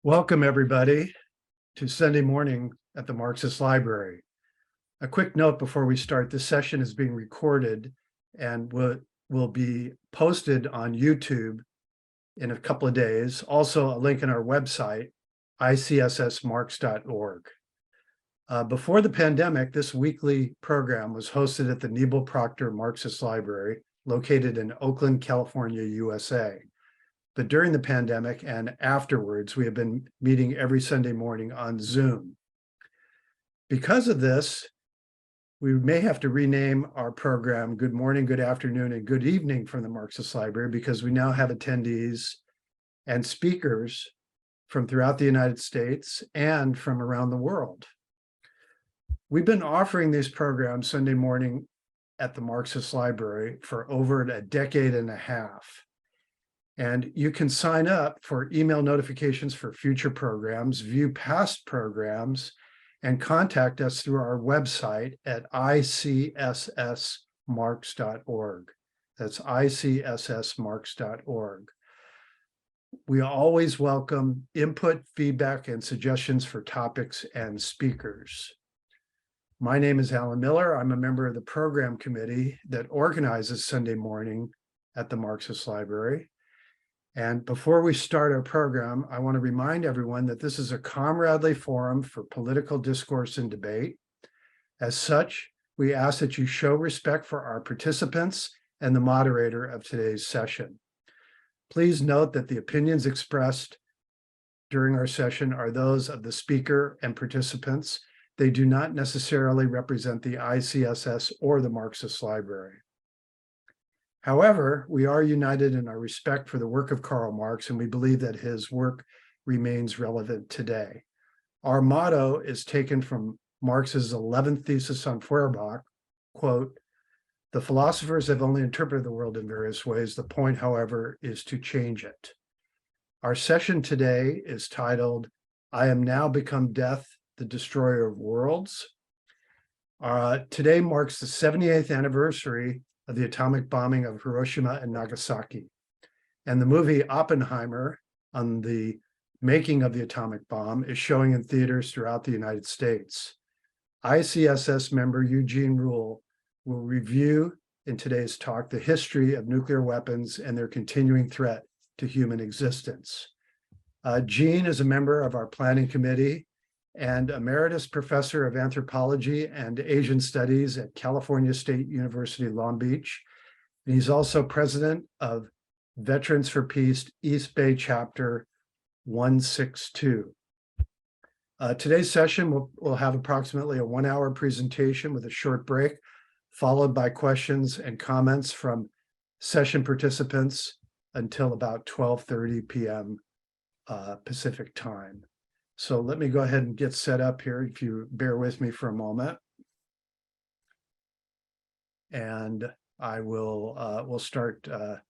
Welcome, everybody, to Sunday morning at the Marxist Library. A quick note before we start, this session is being recorded and will be posted on YouTube in a couple of days. Also, a link on our website, ICSSmarx.org. Before the pandemic, this weekly program was hosted at the Nebel Proctor Marxist Library, located in Oakland, California, USA. But during the pandemic and afterwards, we have been meeting every Sunday morning on Zoom. Because of this, we may have to rename our program Good Morning, Good Afternoon, and Good Evening from the Marxist Library, because we now have attendees and speakers from throughout the United States and from around the world. We've been offering these programs Sunday morning at the Marxist Library for over a decade and a half. And you can sign up for email notifications for future programs, view past programs, and contact us through our website at ICSSmarx.org. That's ICSSmarx.org. We always welcome input, feedback, and suggestions for topics and speakers. My name is Alan Miller. I'm a member of the program committee that organizes Sunday morning at the Marxist Library. And before we start our program, I want to remind everyone that this is a comradely forum for political discourse and debate. As such, we ask that you show respect for our participants and the moderator of today's session. Please note that the opinions expressed during our session are those of the speaker and participants. They do not necessarily represent the ICSS or the Marxist Library. However, we are united in our respect for the work of Karl Marx, and we believe that his work remains relevant today. Our motto is taken from Marx's 11th thesis on Feuerbach, quote, "The philosophers have only interpreted the world in various ways. The point, however, is to change it." Our session today is titled, "I Am Now Become Death, the Destroyer of Worlds." Today marks the 78th anniversary of the atomic bombing of Hiroshima and Nagasaki. And the movie Oppenheimer, on the making of the atomic bomb, is showing in theaters throughout the United States. ICSS member Eugene Ruyle will review in today's talk the history of nuclear weapons and their continuing threat to human existence. Gene is a member of our planning committee and Emeritus Professor of Anthropology and Asian Studies at California State University, Long Beach. And he's also president of Veterans for Peace East Bay Chapter 162. Today's session will have approximately a 1-hour presentation with a short break, followed by questions and comments from session participants until about 12:30 p.m. Pacific time. So let me go ahead and get set up here, if you bear with me for a moment. And I will we'll start the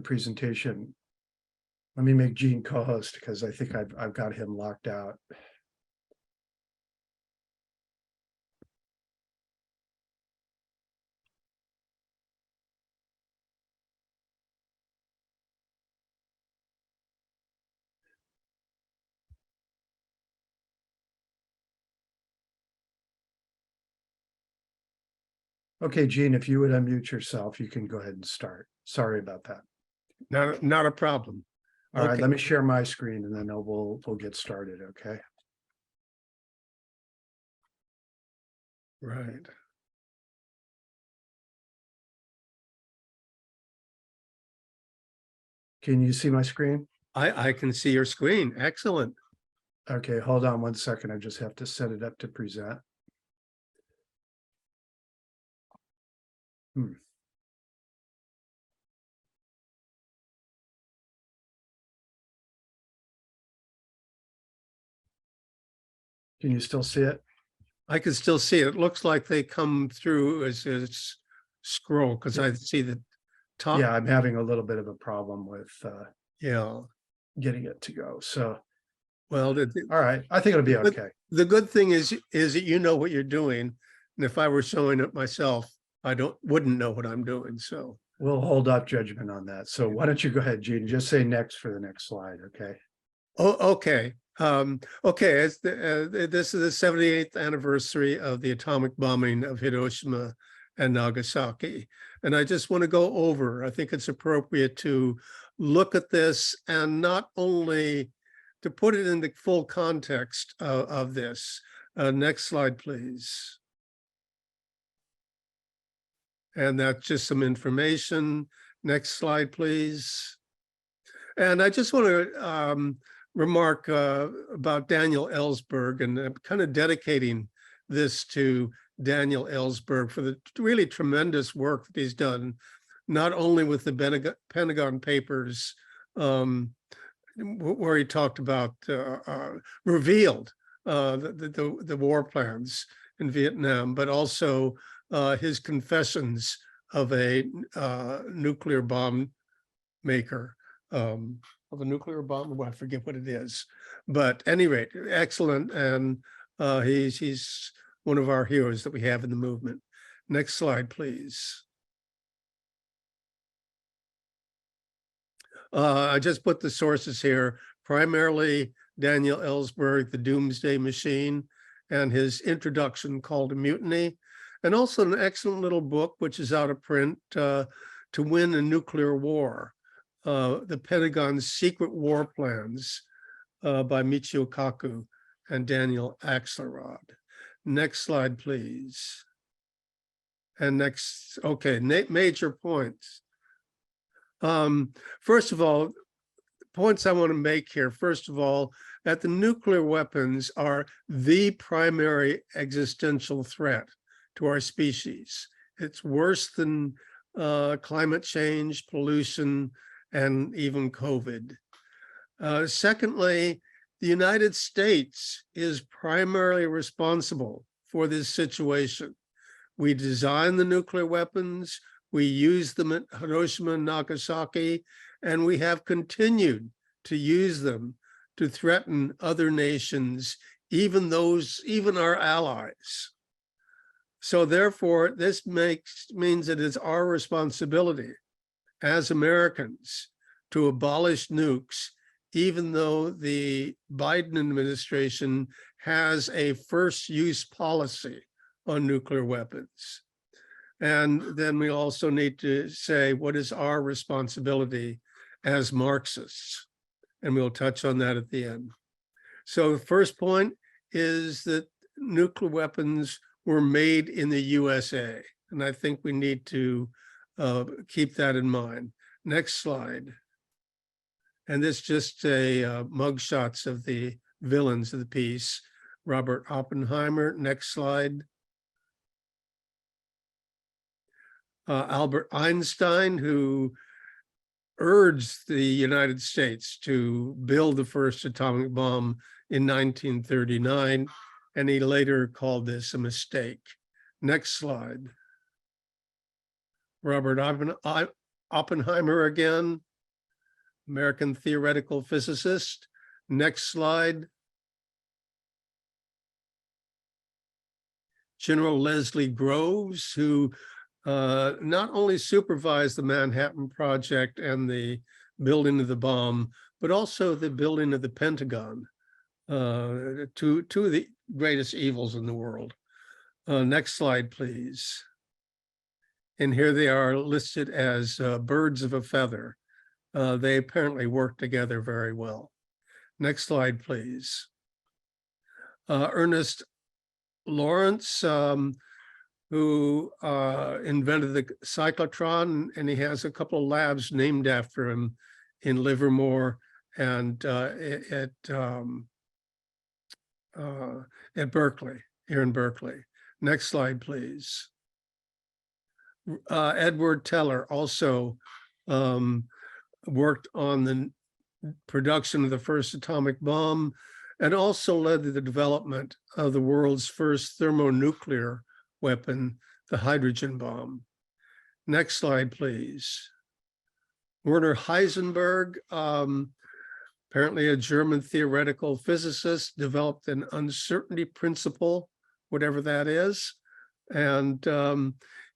presentation. Let me make Gene co-host, because I think I've got him locked out. Okay, Gene, if you would unmute yourself, you can go ahead and start. Sorry about that. Not a problem. All right, let me share my screen and then we'll get started, okay? Right. Can you see my screen? I can see your screen. Excellent. Okay, hold on one second. I just have to set it up to present. Can you still see it? I can still see it. It looks like they come through as a scroll, because I see the top. Yeah, I'm having a little bit of a problem with getting it to go. So, well, all right, I think it'll be okay. The good thing is that you know what you're doing, and if I were showing it myself, I wouldn't know what I'm doing. So we'll hold off judgment on that. So why don't you go ahead, Gene? Just say next for the next slide, okay? Oh, okay. Okay, this is the 78th anniversary of the atomic bombing of Hiroshima and Nagasaki. And I just want to go over, I think it's appropriate to look at this and not only to put it in the full context of this. Next slide, please. And that's just some information. Next slide, please. And I just want to remark about Daniel Ellsberg, and I'm kind of dedicating this to Daniel Ellsberg for the really tremendous work that he's done, not only with the Pentagon Papers, where he talked about, revealed the war plans in Vietnam, but also his confessions of a nuclear bomb maker, of a nuclear bomb. Well, I forget what it is, but at any rate, excellent. And he's one of our heroes that we have in the movement. Next slide, please. I just put the sources here, primarily Daniel Ellsberg, The Doomsday Machine, and his introduction called A Mutiny, and also an excellent little book, which is out of print, To Win a Nuclear War, The Pentagon's Secret War Plans, by Michio Kaku and Daniel Axelrod. Next slide, please. And next, okay, major points. First of all, points I want to make here, first of all, that the nuclear weapons are the primary existential threat to our species. It's worse than climate change, pollution, and even COVID. Secondly, the United States is primarily responsible for this situation. We designed the nuclear weapons, we used them at Hiroshima and Nagasaki, and we have continued to use them to threaten other nations, even our allies. So therefore, this means it is our responsibility as Americans to abolish nukes, even though the Biden administration has a first use policy on nuclear weapons. And then we also need to say, what is our responsibility as Marxists? And we'll touch on that at the end. So the first point is that nuclear weapons were made in the USA. And I think we need to keep that in mind. Next slide. And this just a mugshots of the villains of the piece. Robert Oppenheimer. Next slide. Albert Einstein, who urged the United States to build the first atomic bomb in 1939, and he later called this a mistake. Next slide. Robert Oppenheimer again, American theoretical physicist. Next slide. General Leslie Groves, who not only supervised the Manhattan Project and the building of the bomb, but also the building of the Pentagon, two of the greatest evils in the world. Next slide, please. And here they are listed as birds of a feather. They apparently work together very well. Next slide, please. Ernest Lawrence, who invented the cyclotron, and he has a couple of labs named after him in Livermore and at Berkeley, here in Berkeley. Next slide, please. Edward Teller also worked on the production of the first atomic bomb and also led to the development of the world's first thermonuclear weapon, the hydrogen bomb. Next slide, please. Werner Heisenberg, apparently a German theoretical physicist, developed an uncertainty principle, whatever that is. And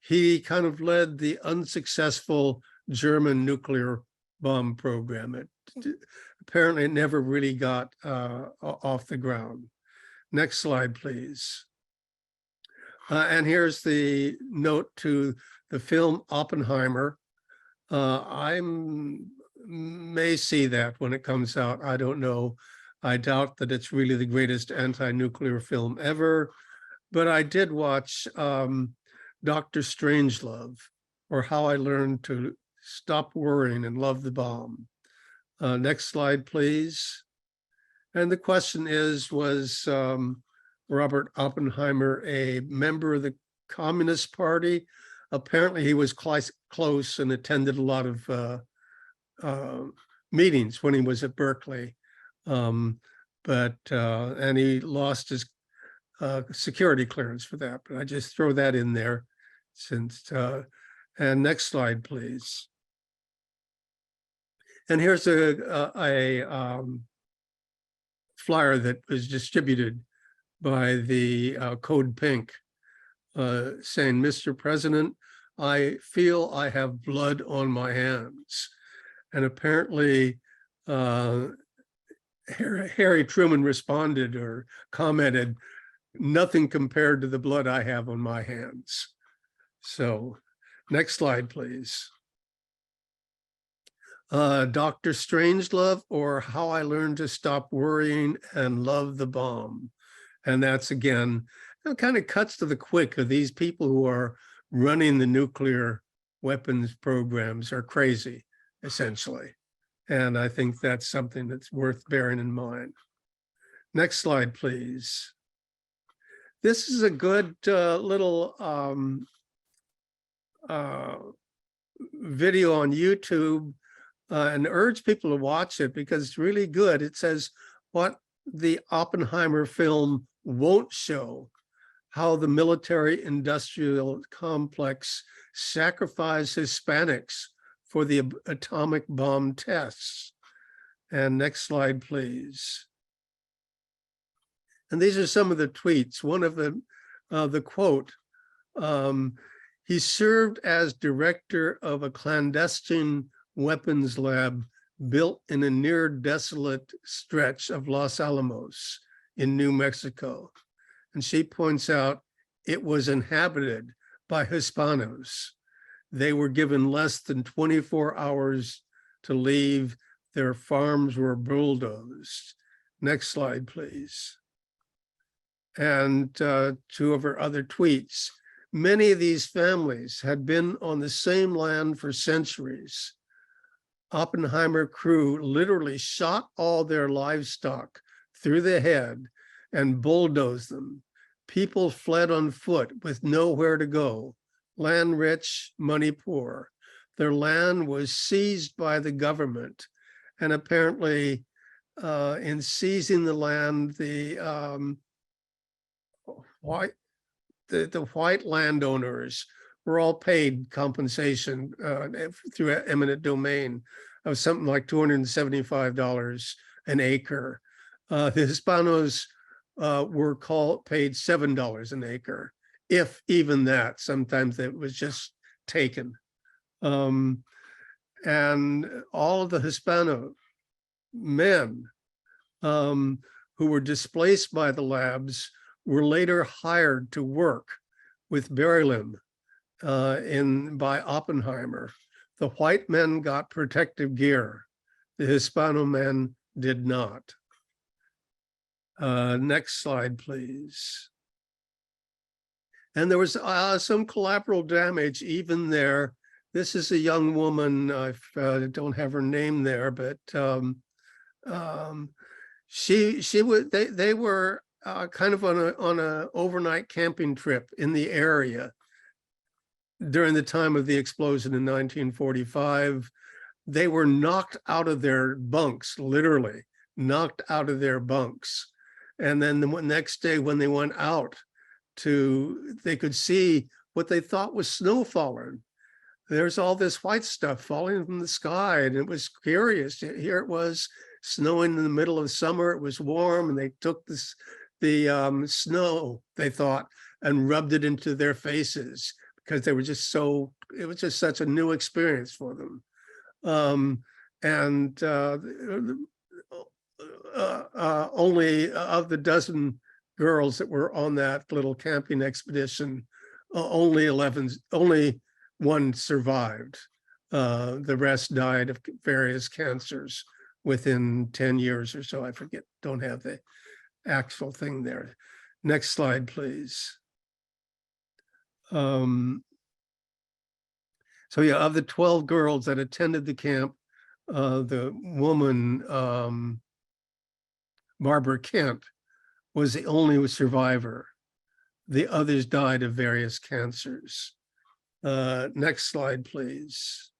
he kind of led the unsuccessful German nuclear bomb program. Apparently it never really got off the ground. Next slide, please. And here's the note to the film Oppenheimer. I may see that when it comes out. I don't know. I doubt that it's really the greatest anti-nuclear film ever, but I did watch Dr. Strangelove, or How I Learned to Stop Worrying and Love the Bomb. Next slide, please. And the question is, was Robert Oppenheimer a member of the Communist Party? Apparently he was close and attended a lot of meetings when he was at Berkeley. And he lost his security clearance for that, but I just throw that in there since, and next slide, please. And here's a flyer that was distributed by the Code Pink saying, "Mr. President, I feel I have blood on my hands." And apparently Harry Truman responded or commented, "Nothing compared to the blood I have on my hands." So next slide, please. Dr. Strangelove, or How I Learned to Stop Worrying and Love the Bomb. And that's, again, it kind of cuts to the quick of these people who are running the nuclear weapons programs are crazy, essentially. And I think that's something that's worth bearing in mind. Next slide, please. This is a good little video on YouTube, and urge people to watch it because it's really good. It says what the Oppenheimer film won't show: how the military-industrial complex sacrificed Hispanics for the atomic bomb tests. And next slide, please. And these are some of the tweets. One of them, the quote, "He served as director of a clandestine weapons lab built in a near desolate stretch of Los Alamos in New Mexico." And she points out it was inhabited by Hispanos. They were given less than 24 hours to leave. Their farms were bulldozed. Next slide, please. And two of her other tweets. Many of these families had been on the same land for centuries. Oppenheimer crew literally shot all their livestock through the head and bulldozed them. People fled on foot with nowhere to go. Land rich, money poor. Their land was seized by the government. And apparently in seizing the land, the white landowners were all paid compensation through eminent domain of something like $275 an acre. The Hispanos were paid $7 an acre, if even that. Sometimes it was just taken. And all of the Hispano men who were displaced by the labs were later hired to work with beryllium by Oppenheimer. The white men got protective gear. The Hispano men did not. Next slide, please. And there was some collateral damage even there. This is a young woman, I don't have her name there, but they were kind of on a overnight camping trip in the area during the time of the explosion in 1945. They were knocked out of their bunks, literally knocked out of their bunks. And then the next day when they went out they could see what they thought was snow falling. There's all this white stuff falling from the sky, and it was curious. Here it was snowing in the middle of summer. It was warm, and they took the snow, they thought, and rubbed it into their faces because they were just it was just such a new experience for them. And only of the dozen girls that were on that little camping expedition, only one survived. The rest died of various cancers within 10 years or so. I forget, don't have the actual thing there. Next slide, please. So yeah, of the 12 girls that attended the camp, the woman, Barbara Kent, was the only survivor. The others died of various cancers. Next slide, please.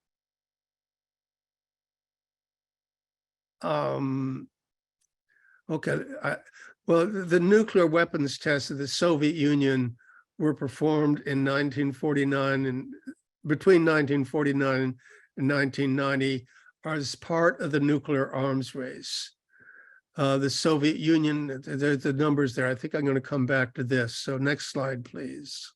Okay, well, the nuclear weapons tests of the Soviet Union were performed in 1949 and between 1949 and 1990 as part of the nuclear arms race. The Soviet Union, there's the numbers there. I think I'm going to come back to this. So next slide, please.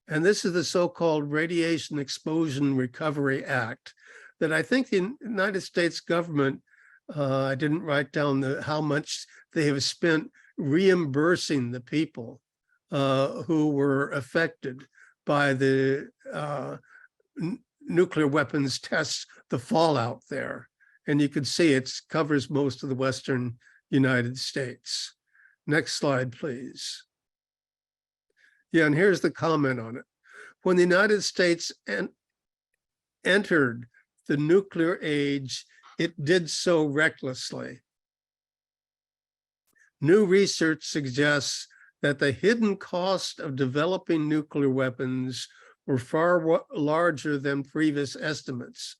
And this is the so-called Radiation Exposure Recovery Act that I think the United States government, I didn't write down how much they have spent reimbursing the people who were affected by the nuclear weapons tests, the fallout there. And you can see it covers most of the Western United States. Next slide, please. Yeah, and here's the comment on it. When the United States entered the nuclear age, it did so recklessly. New research suggests that the hidden cost of developing nuclear weapons were far larger than previous estimates,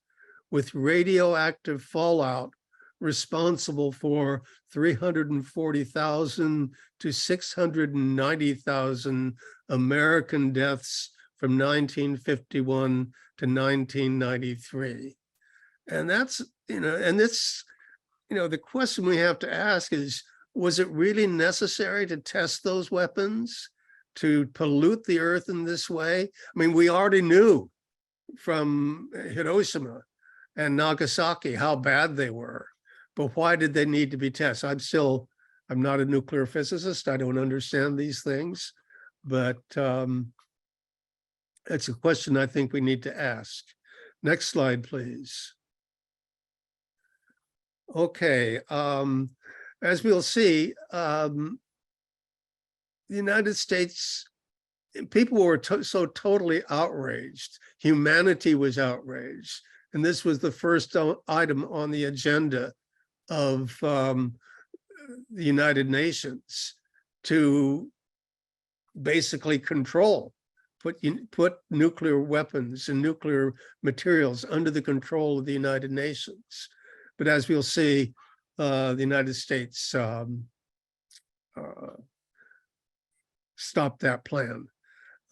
with radioactive fallout responsible for 340,000 to 690,000 American deaths from 1951 to 1993. And that's, and this, the question we have to ask is, was it really necessary to test those weapons, to pollute the earth in this way? I mean, we already knew from Hiroshima and Nagasaki how bad they were, but why did they need to be tested? I'm not a nuclear physicist. I don't understand these things, but it's a question I think we need to ask. Next slide, please. Okay, as we'll see, the United States, people were so totally outraged. Humanity was outraged. And this was the first item on the agenda of the United Nations to basically control, put nuclear weapons and nuclear materials under the control of the United Nations. But as we'll see, the United States stopped that plan.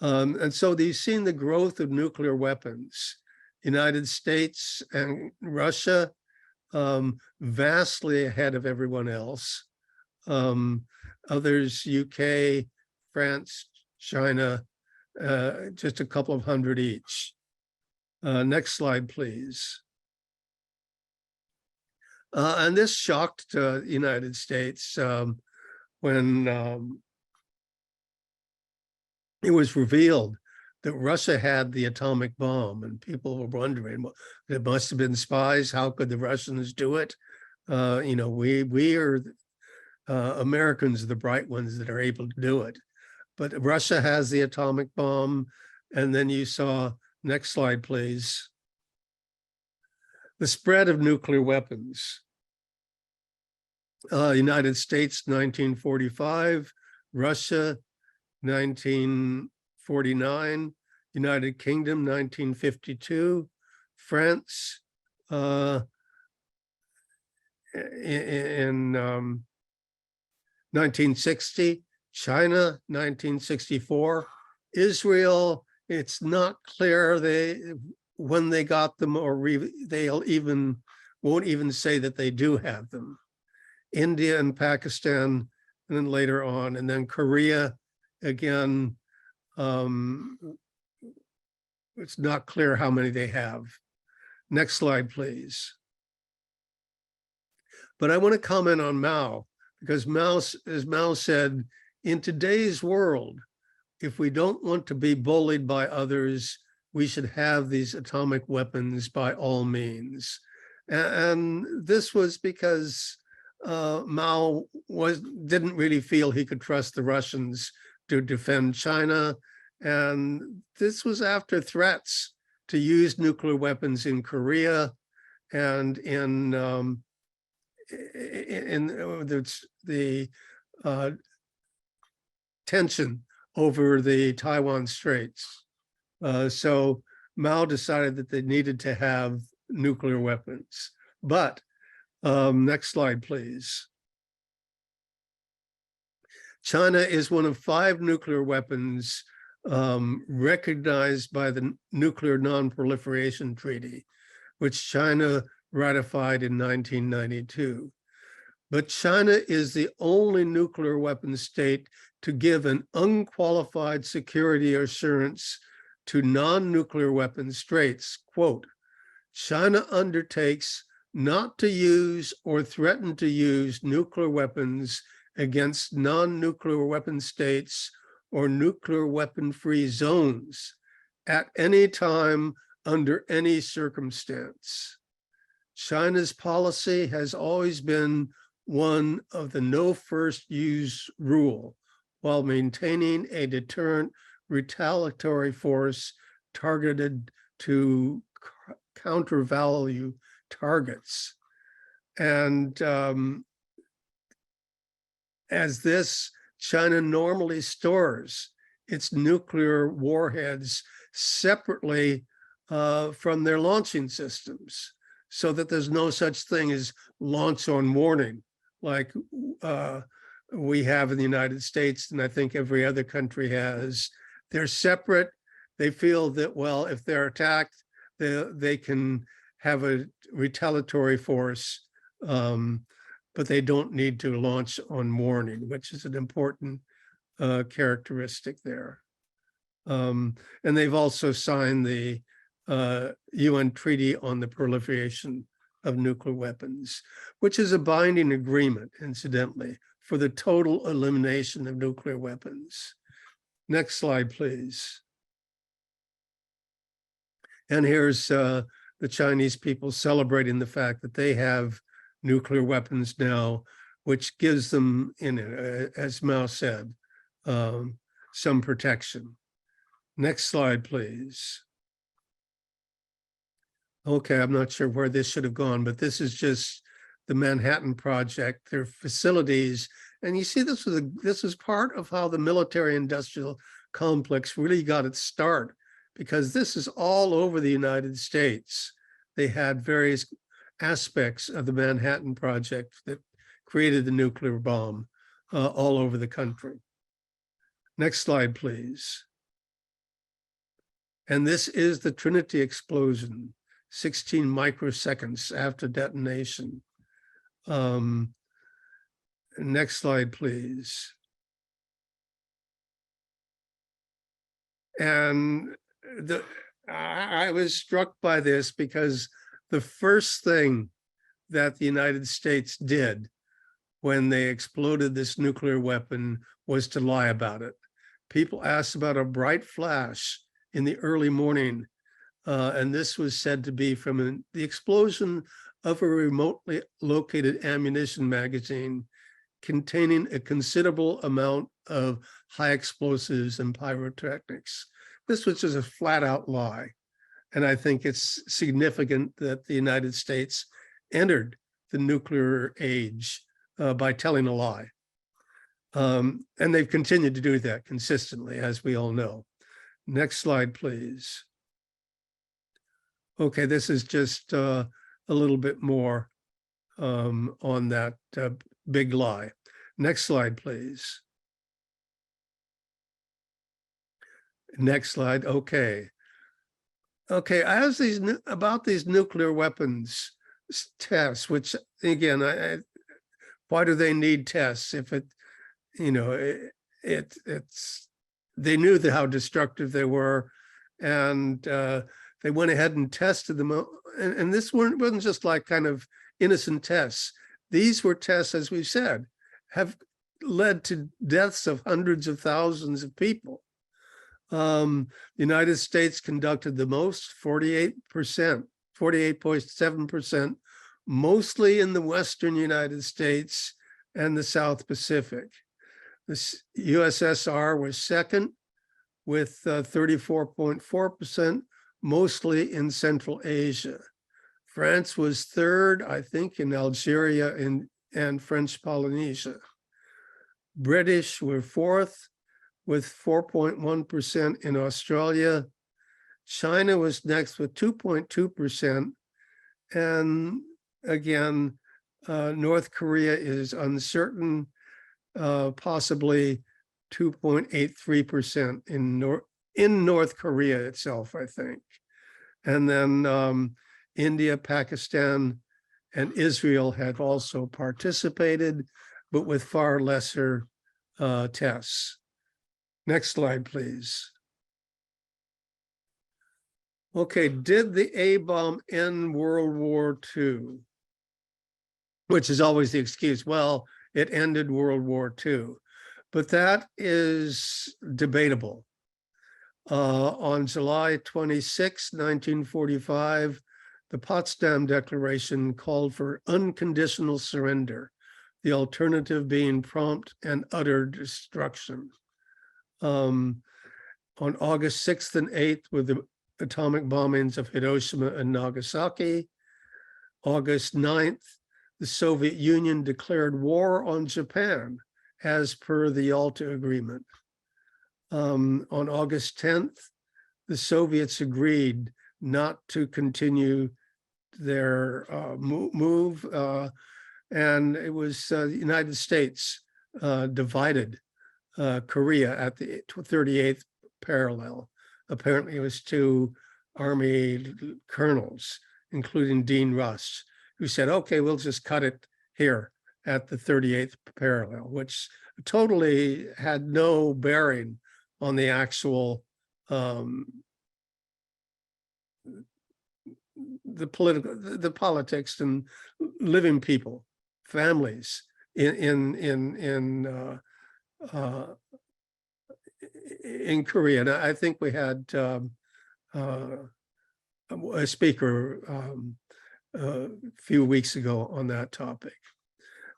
And so you've seen the growth of nuclear weapons. United States and Russia, vastly ahead of everyone else. Others, UK, France, China, just a couple of hundred each. Next slide, please. And this shocked the United States when it was revealed that Russia had the atomic bomb, and people were wondering, well, it must have been spies. How could the Russians do it? We are Americans, the bright ones that are able to do it. But Russia has the atomic bomb. And then you saw, next slide, please, the spread of nuclear weapons. United States, 1945, Russia, 1949, United Kingdom, 1952, France, in 1960, China, 1964, Israel, it's not clear when they got them, or won't even say that they do have them. India and Pakistan, and then later on, and then Korea, again, it's not clear how many they have. Next slide, please. But I want to comment on Mao, because Mao, as Mao said, in today's world, if we don't want to be bullied by others, we should have these atomic weapons by all means. And this was because Mao didn't really feel he could trust the Russians to defend China. And this was after threats to use nuclear weapons in Korea and in the tension over the Taiwan Straits. So Mao decided that they needed to have nuclear weapons. But next slide, please. China is one of 5 nuclear weapons recognized by the Nuclear Non-Proliferation Treaty, which China ratified in 1992. But China is the only nuclear weapon state to give an unqualified security assurance to non-nuclear weapon states, quote, China undertakes not to use or threaten to use nuclear weapons against non-nuclear weapon states or nuclear weapon-free zones at any time under any circumstance. China's policy has always been one of the no first use rule, while maintaining a deterrent retaliatory force targeted to countervalue targets. And as this, China normally stores its nuclear warheads separately from their launching systems, so that there's no such thing as launch on warning, like we have in the United States, and I think every other country has. They're separate. They feel that, well, if they're attacked, they can have a retaliatory force, but they don't need to launch on warning, which is an important characteristic there. And they've also signed the UN Treaty on the Proliferation of Nuclear Weapons, which is a binding agreement, incidentally, for the total elimination of nuclear weapons. Next slide, please. And here's the Chinese people celebrating the fact that they have nuclear weapons now, which gives them, as Mao said, some protection. Next slide, please. Okay, I'm not sure where this should have gone, but this is just the Manhattan Project, their facilities. And you see, this is part of how the military-industrial complex really got its start, because this is all over the United States. They had various aspects of the Manhattan Project that created the nuclear bomb all over the country. Next slide, please. And this is the Trinity explosion, 16 microseconds after detonation. Next slide, please. And I was struck by this because the first thing that the United States did when they exploded this nuclear weapon was to lie about it. People asked about a bright flash in the early morning, and this was said to be from the explosion of a remotely located ammunition magazine containing a considerable amount of high explosives and pyrotechnics. This was just a flat out lie. And I think it's significant that the United States entered the nuclear age by telling a lie. And they've continued to do that consistently, as we all know. Next slide, please. Okay, this is just a little bit more on that big lie. Next slide, please. Next slide, okay. Okay, as about these nuclear weapons tests, which again, why do they need tests if it, they knew how destructive they were, and they went ahead and tested them and this wasn't just like kind of innocent tests. These were tests, as we said, have led to deaths of hundreds of thousands of people. The United States conducted the most, 48%, 48.7%, mostly in the Western United States and the South Pacific. The USSR was second with 34.4%, mostly in Central Asia. France was third, I think, in Algeria and French Polynesia. British were fourth with 4.1% in Australia. China was next with 2.2%. And again, North Korea is uncertain, possibly 2.83% in North Korea itself, I think. And then India, Pakistan, and Israel have also participated, but with far lesser tests. Next slide, please. Okay, did the A-bomb end World War II? Which is always the excuse. Well, it ended World War II, but that is debatable. On July 26, 1945, the Potsdam Declaration called for unconditional surrender, the alternative being prompt and utter destruction. On August 6th and 8th, with the atomic bombings of Hiroshima and Nagasaki, August 9th, the Soviet Union declared war on Japan as per the Yalta Agreement. On August 10th, the Soviets agreed not to continue their move, and it was the United States divided Korea at the 38th parallel. Apparently it was two Army colonels, including Dean Russ, who said, okay, we'll just cut it here at the 38th parallel, which totally had no bearing on the actual the politics and living people, families in Korea. And I think we had a speaker a few weeks ago on that topic.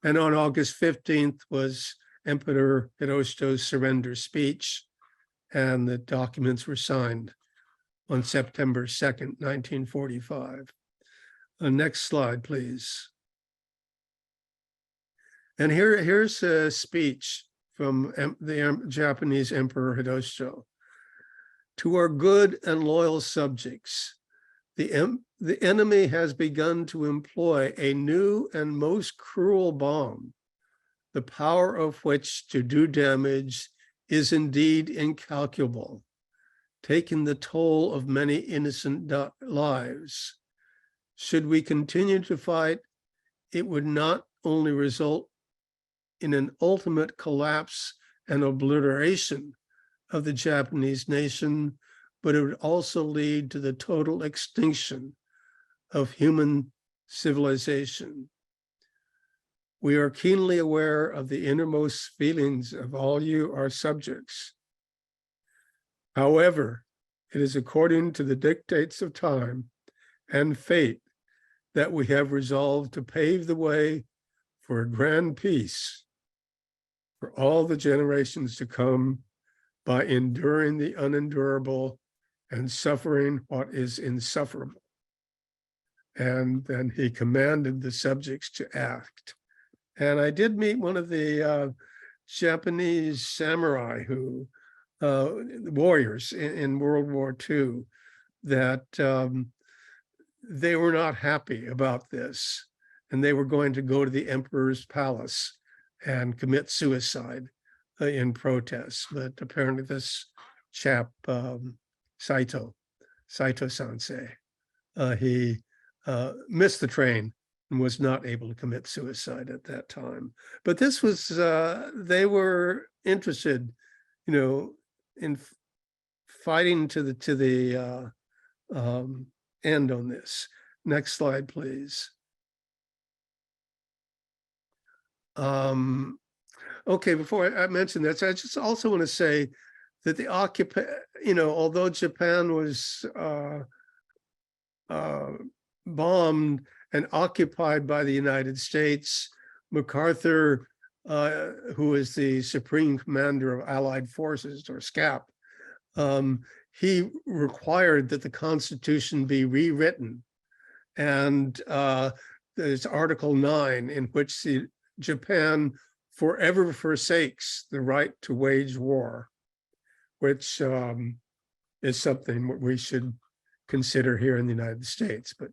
And on August 15th was Emperor Hirohito's surrender speech, and the documents were signed on September 2nd, 1945. Next slide, please. And here's a speech from the Japanese Emperor Hirohito. To our good and loyal subjects, the enemy has begun to employ a new and most cruel bomb, the power of which to do damage is indeed incalculable, taking the toll of many innocent lives. Should we continue to fight, it would not only result in an ultimate collapse and obliteration of the Japanese nation, but it would also lead to the total extinction of human civilization. We are keenly aware of the innermost feelings of all you, our subjects. However, it is according to the dictates of time and fate that we have resolved to pave the way for a grand peace for all the generations to come by enduring the unendurable and suffering what is insufferable. And then he commanded the subjects to act. And I did meet one of the Japanese samurai who, warriors in World War II, that they were not happy about this. And they were going to go to the emperor's palace and commit suicide in protest. But apparently this chap, Saito Sensei, he missed the train and was not able to commit suicide at that time. But this was, they were interested, in fighting to the end on this. Next slide, please. Okay, before I mention this, I just also want to say that the although Japan was bombed and occupied by the United States, MacArthur, who is the Supreme Commander of Allied Forces, or SCAP, he required that the Constitution be rewritten. And there's Article 9, in which Japan forever forsakes the right to wage war, which is something we should consider here in the United States, but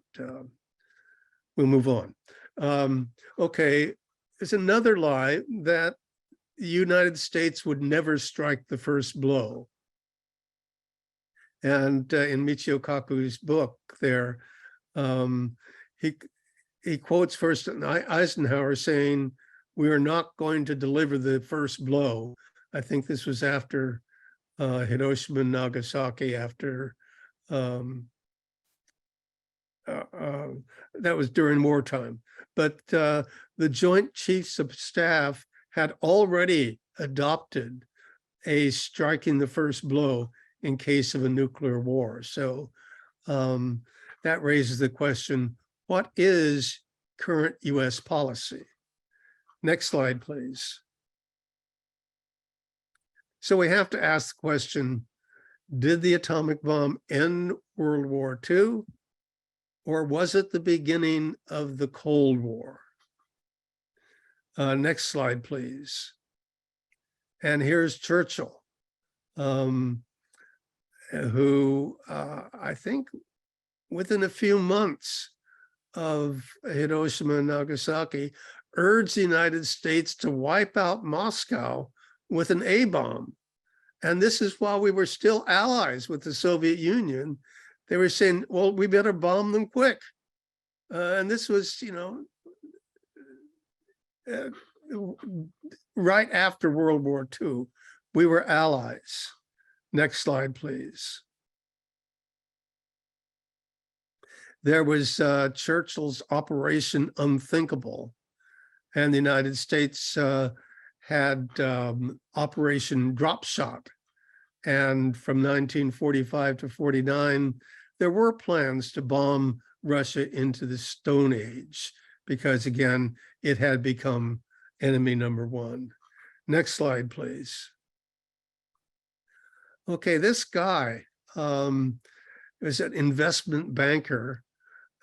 we'll move on. Okay, there's another lie that the United States would never strike the first blow. And in Michio Kaku's book there, he quotes first Eisenhower saying, "We are not going to deliver the first blow." I think this was after Hiroshima and Nagasaki, after that was during wartime. But the Joint Chiefs of Staff had already adopted a striking the first blow in case of a nuclear war. So that raises the question, what is current US policy? Next slide, please. So we have to ask the question, did the atomic bomb end World War II, or was it the beginning of the Cold War? Next slide, please. And here's Churchill, who I think within a few months of Hiroshima and Nagasaki urged the United States to wipe out Moscow with an A-bomb. And this is while we were still allies with the Soviet Union. They were saying, well, we better bomb them quick. And this was, right after World War II, we were allies. Next slide, please. There was Churchill's Operation Unthinkable, and the United States had Operation Drop Shot. And from 1945 to 49, there were plans to bomb Russia into the Stone Age, because again, it had become enemy number one. Next slide, please. Okay, this guy was an investment banker,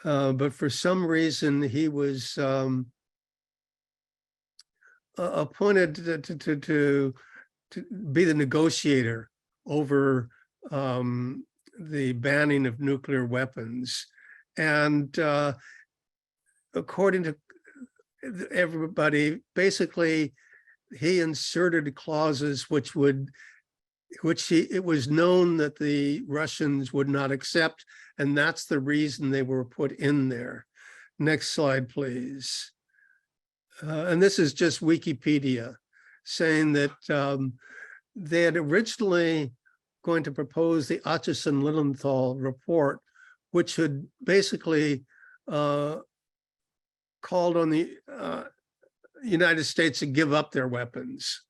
but for some reason he was appointed to be the negotiator over the banning of nuclear weapons. And according to everybody, basically he inserted clauses it was known that the Russians would not accept, and that's the reason they were put in there. Next slide, please. And this is just Wikipedia saying that they had originally going to propose the Acheson-Lilienthal report, which had basically called on the United States to give up their weapons,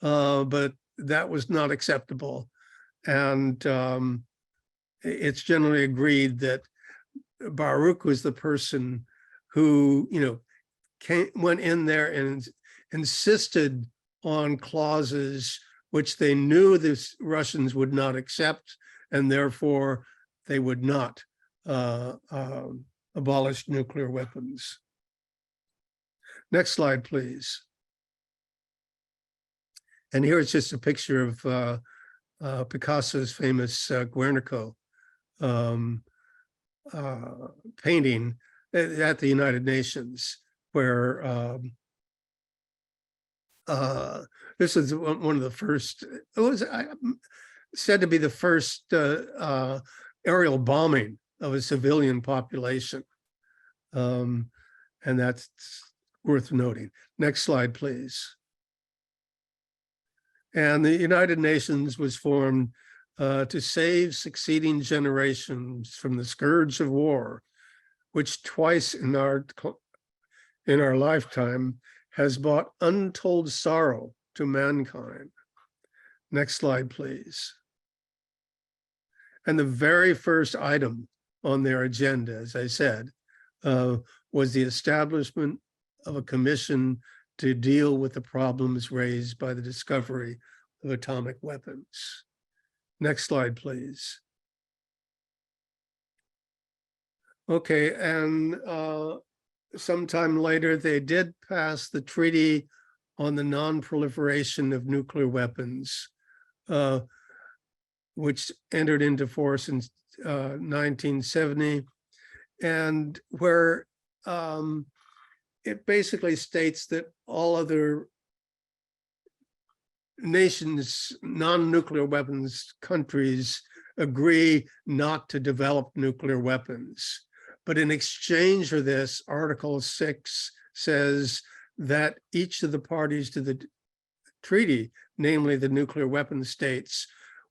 but that was not acceptable. And it's generally agreed that Baruch was the person who, went in there and insisted on clauses which they knew the Russians would not accept, and therefore they would not abolish nuclear weapons. Next slide, please. And here it's just a picture of Picasso's famous Guernica painting at the United Nations, where this is one of the first, it was said to be the first aerial bombing of a civilian population. And that's worth noting. Next slide, please. And the United Nations was formed to save succeeding generations from the scourge of war. which twice in our lifetime has brought untold sorrow to mankind. Next slide, please. And the very first item on their agenda, as I said, was the establishment of a commission to deal with the problems raised by the discovery of atomic weapons. Next slide, please. Okay, and sometime later, they did pass the Treaty on the Non-Proliferation of Nuclear Weapons, which entered into force in 1970, and where it basically states that all other nations, non-nuclear weapons countries, agree not to develop nuclear weapons. But in exchange for this, Article 6 says that each of the parties to the treaty, namely the nuclear weapon states,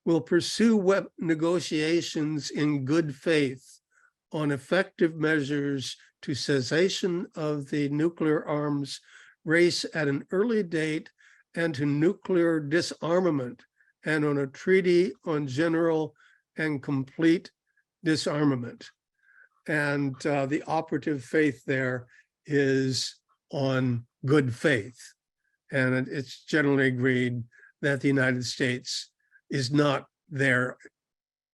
will pursue negotiations in good faith on effective measures to cessation of the nuclear arms race at an early date and to nuclear disarmament, and on a treaty on general and complete disarmament. And the operative faith there is on good faith. And it's generally agreed that the United States is not there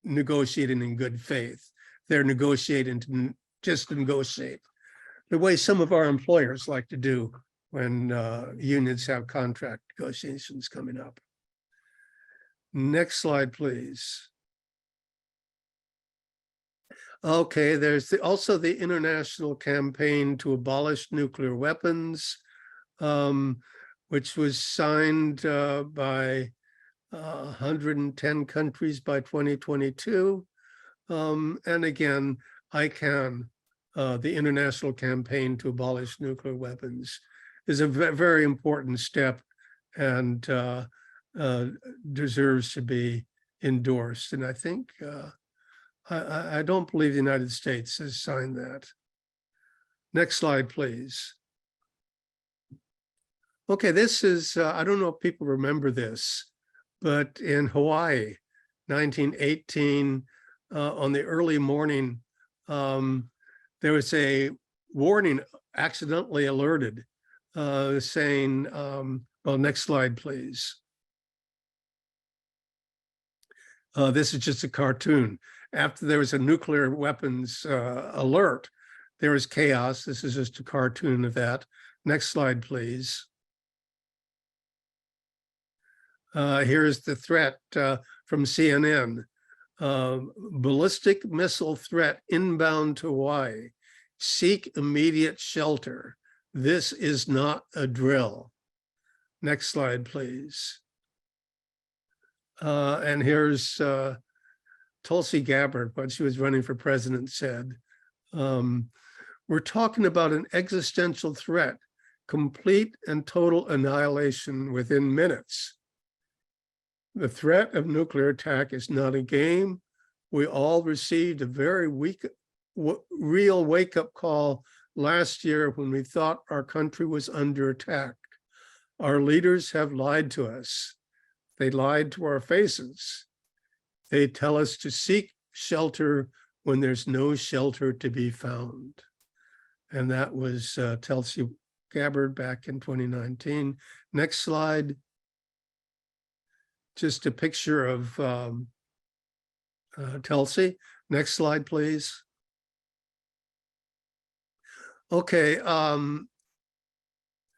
negotiating in good faith. They're negotiating to just negotiate, the way some of our employers like to do when unions have contract negotiations coming up. Next slide, please. Okay, there's also the international campaign to abolish nuclear weapons, which was signed by 110 countries by 2022. And again, ICANN, the international campaign to abolish nuclear weapons, is a very important step and deserves to be endorsed. And I think, I don't believe the United States has signed that. Next slide, please. Okay, this is, I don't know if people remember this, but in Hawaii, 1918, on the early morning, there was a warning accidentally alerted saying, well, next slide, please. This is just a cartoon. After there was a nuclear weapons alert, there was chaos. This is just a cartoon of that. Next slide, please. Here's the threat from CNN. Ballistic missile threat inbound to Hawaii. Seek immediate shelter. This is not a drill. Next slide, please. And here's Tulsi Gabbard, when she was running for president, said, we're talking about an existential threat, complete and total annihilation within minutes. The threat of nuclear attack is not a game. We all received a very real wake-up call last year when we thought our country was under attack. Our leaders have lied to us. They lied to our faces. They tell us to seek shelter when there's no shelter to be found. And that was Tulsi Gabbard back in 2019. Next slide. Just a picture of Tulsi. Next slide, please. Okay,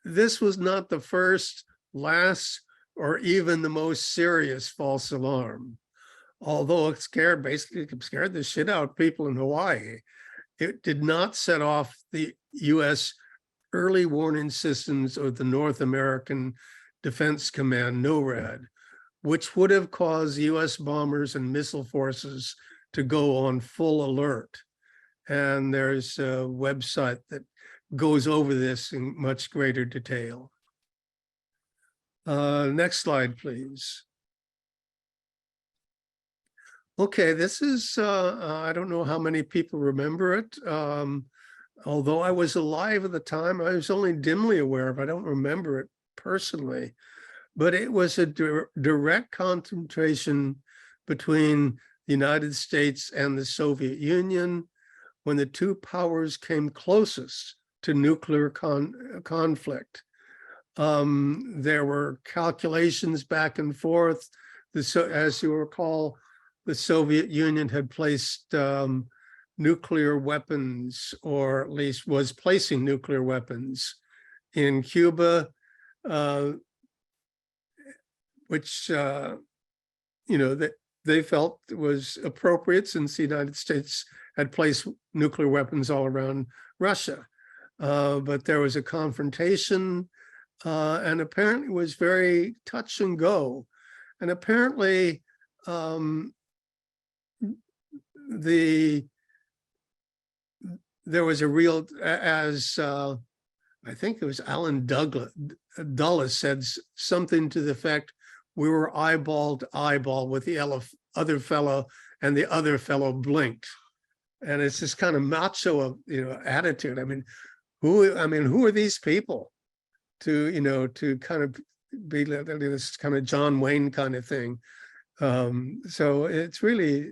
this was not the first, last, or even the most serious false alarm. Although it scared the shit out of people in Hawaii, it did not set off the US early warning systems of the North American Defense Command, NORAD, which would have caused US bombers and missile forces to go on full alert. And there's a website that goes over this in much greater detail. Next slide, please. Okay, this is, I don't know how many people remember it. although I was alive at the time, I was only dimly aware of it. I don't remember it personally, but it was a direct confrontation between the United States and the Soviet Union when the two powers came closest to nuclear conflict. There were calculations back and forth. As you recall, the Soviet Union had placed nuclear weapons, or at least was placing nuclear weapons in Cuba, which that they felt was appropriate since the United States had placed nuclear weapons all around Russia. But there was a confrontation, and apparently was very touch and go. And apparently there was a real, as I think it was Alan Dulles said something to the effect, we were eyeball to eyeball with the other fellow, and the other fellow blinked. And it's this kind of macho, attitude. I mean, who are these people to kind of be this kind of John Wayne kind of thing? So it's really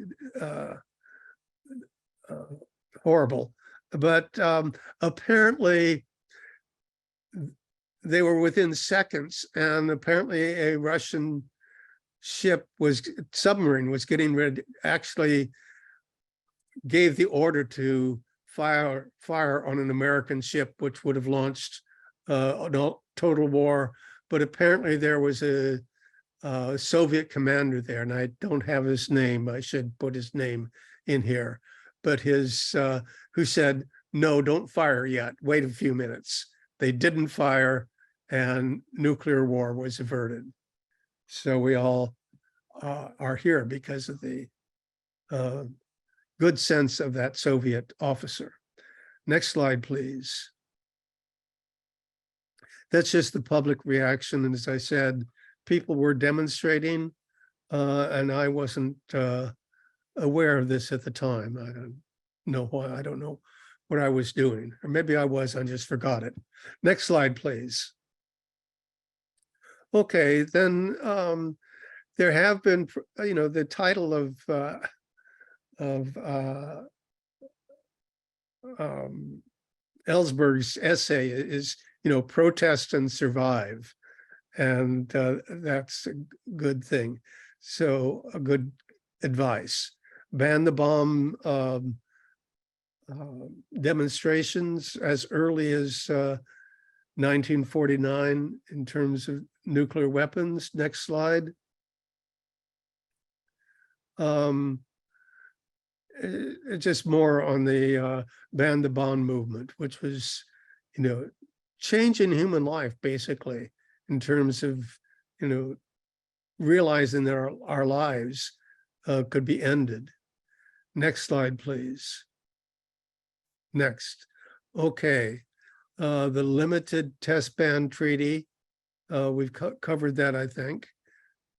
horrible. But apparently they were within seconds, and apparently a Russian submarine was getting ready, actually gave the order to fire on an American ship, which would have launched a total war. But apparently there was a Soviet commander there, and I don't have his name. I should put his name in here. But who said, no, don't fire yet. Wait a few minutes. They didn't fire, and nuclear war was averted. So we all are here because of the good sense of that Soviet officer. Next slide, please. That's just the public reaction. And as I said, people were demonstrating, and I wasn't aware of this at the time. I don't know why. I don't know what I was doing, or maybe I was, I just forgot it. Next slide, please. Okay, then there have been, the title of Ellsberg's essay is, Protest and Survive. And that's a good thing. So a good advice. Ban the bomb demonstrations as early as 1949 in terms of nuclear weapons. Next slide. Just more on the ban the bomb movement, which was, changing human life basically, in terms of, realizing that our lives could be ended. Next slide, please. Next. Okay. The Limited Test Ban Treaty. We've covered that, I think.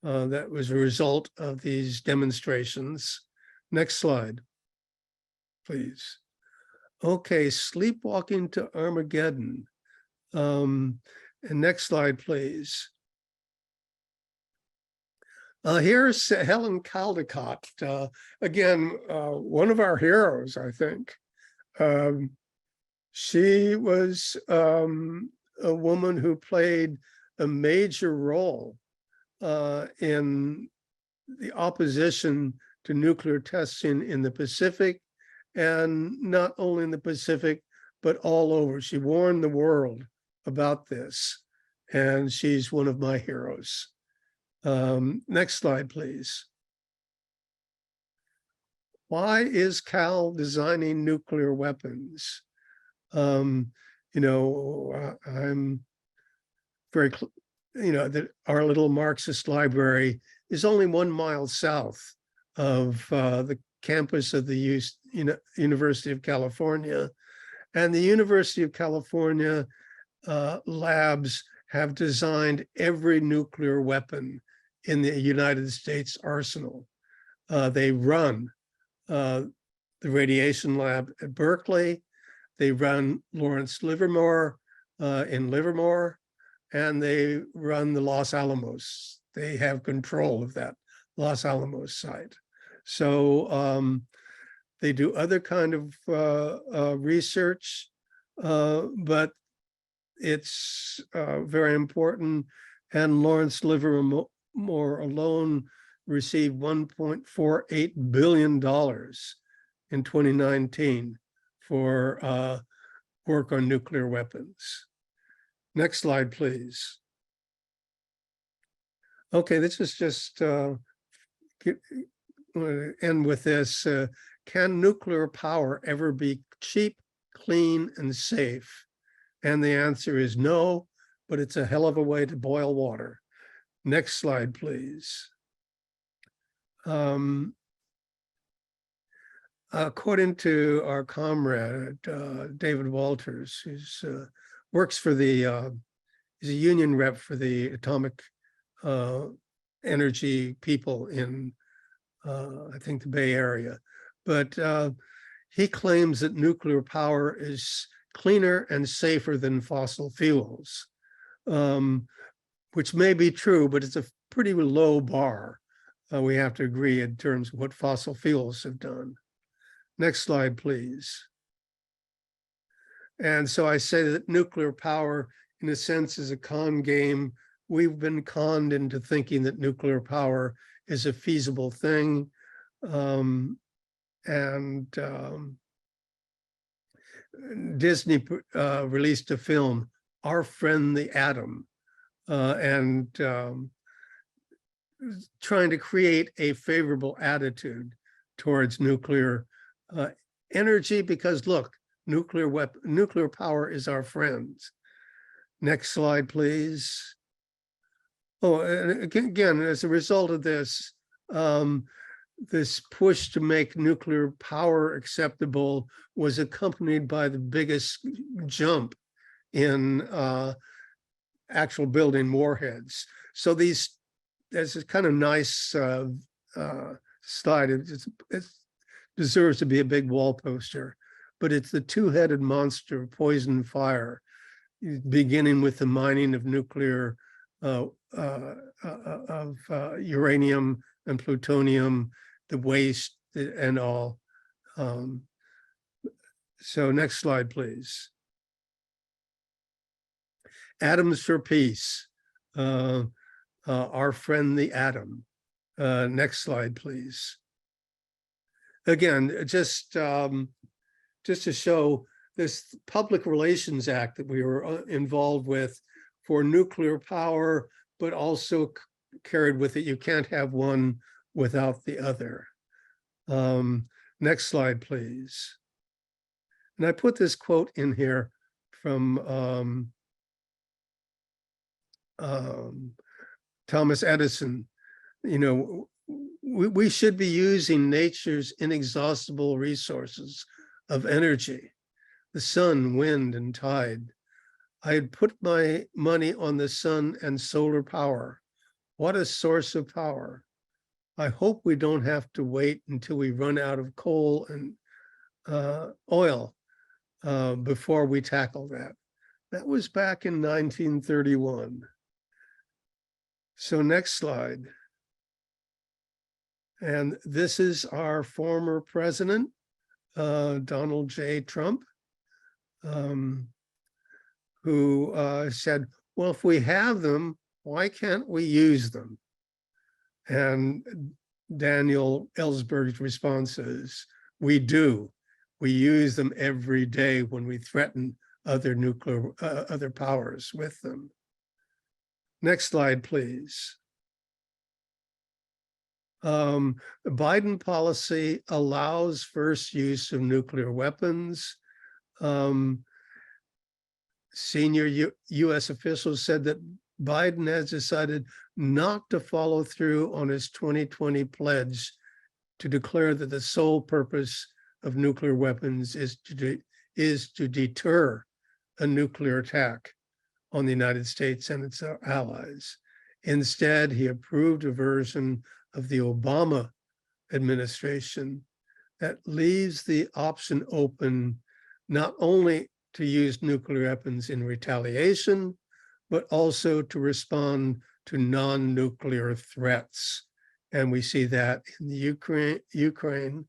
That was a result of these demonstrations. Next slide, please. Okay, sleepwalking to Armageddon. And next slide, please. Here's Helen Caldecott, again, one of our heroes, I think. She was a woman who played a major role in the opposition to nuclear testing in the Pacific, and not only in the Pacific, but all over. She warned the world about this, and she's one of my heroes. Next slide, please. Why is Cal designing nuclear weapons? I'm very, that our little Marxist library is only 1 mile south of the campus of the University of California. And the University of California labs have designed every nuclear weapon in the United States arsenal. They run the radiation lab at Berkeley. They run Lawrence Livermore in Livermore, and they run the Los Alamos. They have control of that Los Alamos site. So they do other kind of research, but it's very important. And Lawrence Livermore alone received $1.48 billion in 2019 for work on nuclear weapons. Next slide, please. Okay, this is just end with this. Can nuclear power ever be cheap, clean, and safe? And the answer is no, but it's a hell of a way to boil water. Next slide, please. According to our comrade, David Walters, who works for the, he's a union rep for the atomic energy people in, I think, the Bay Area. But he claims that nuclear power is cleaner and safer than fossil fuels, which may be true, but it's a pretty low bar. We have to agree in terms of what fossil fuels have done. Next slide, please. And so I say that nuclear power, in a sense, is a con game. We've been conned into thinking that nuclear power is a feasible thing. Disney released a film, Our Friend the Atom, trying to create a favorable attitude towards nuclear energy, because look, nuclear power is our friends. Next slide, please. Oh, and again, as a result of this, this push to make nuclear power acceptable was accompanied by the biggest jump in actual building warheads. So there's a kind of nice slide. It deserves to be a big wall poster, but it's the two-headed monster of poison fire, beginning with the mining of nuclear, uranium and plutonium, the waste and all. So next slide, please. Atoms for peace. Our friend the atom. Next slide, please. Again, just to show this Public Relations Act that we were involved with for nuclear power, but also carried with it, you can't have one without the other. Next slide, please. And I put this quote in here from Thomas Edison. You know, we should be using nature's inexhaustible resources of energy, the sun, wind, and tide. I had put my money on the sun and solar power. What a source of power. I hope we don't have to wait until we run out of coal and oil before we tackle that. That was back in 1931. So next slide. And this is our former president, Donald J. Trump, who said, well, if we have them, why can't we use them? And Daniel Ellsberg's response is, we do. We use them every day when we threaten other other powers with them. Next slide, please. The Biden policy allows first use of nuclear weapons. Senior U.S. officials said that Biden has decided not to follow through on his 2020 pledge to declare that the sole purpose of nuclear weapons is to deter a nuclear attack on the United States and its allies. Instead, he approved a version of the Obama administration that leaves the option open not only to use nuclear weapons in retaliation, but also to respond to non-nuclear threats. And we see that in the Ukraine,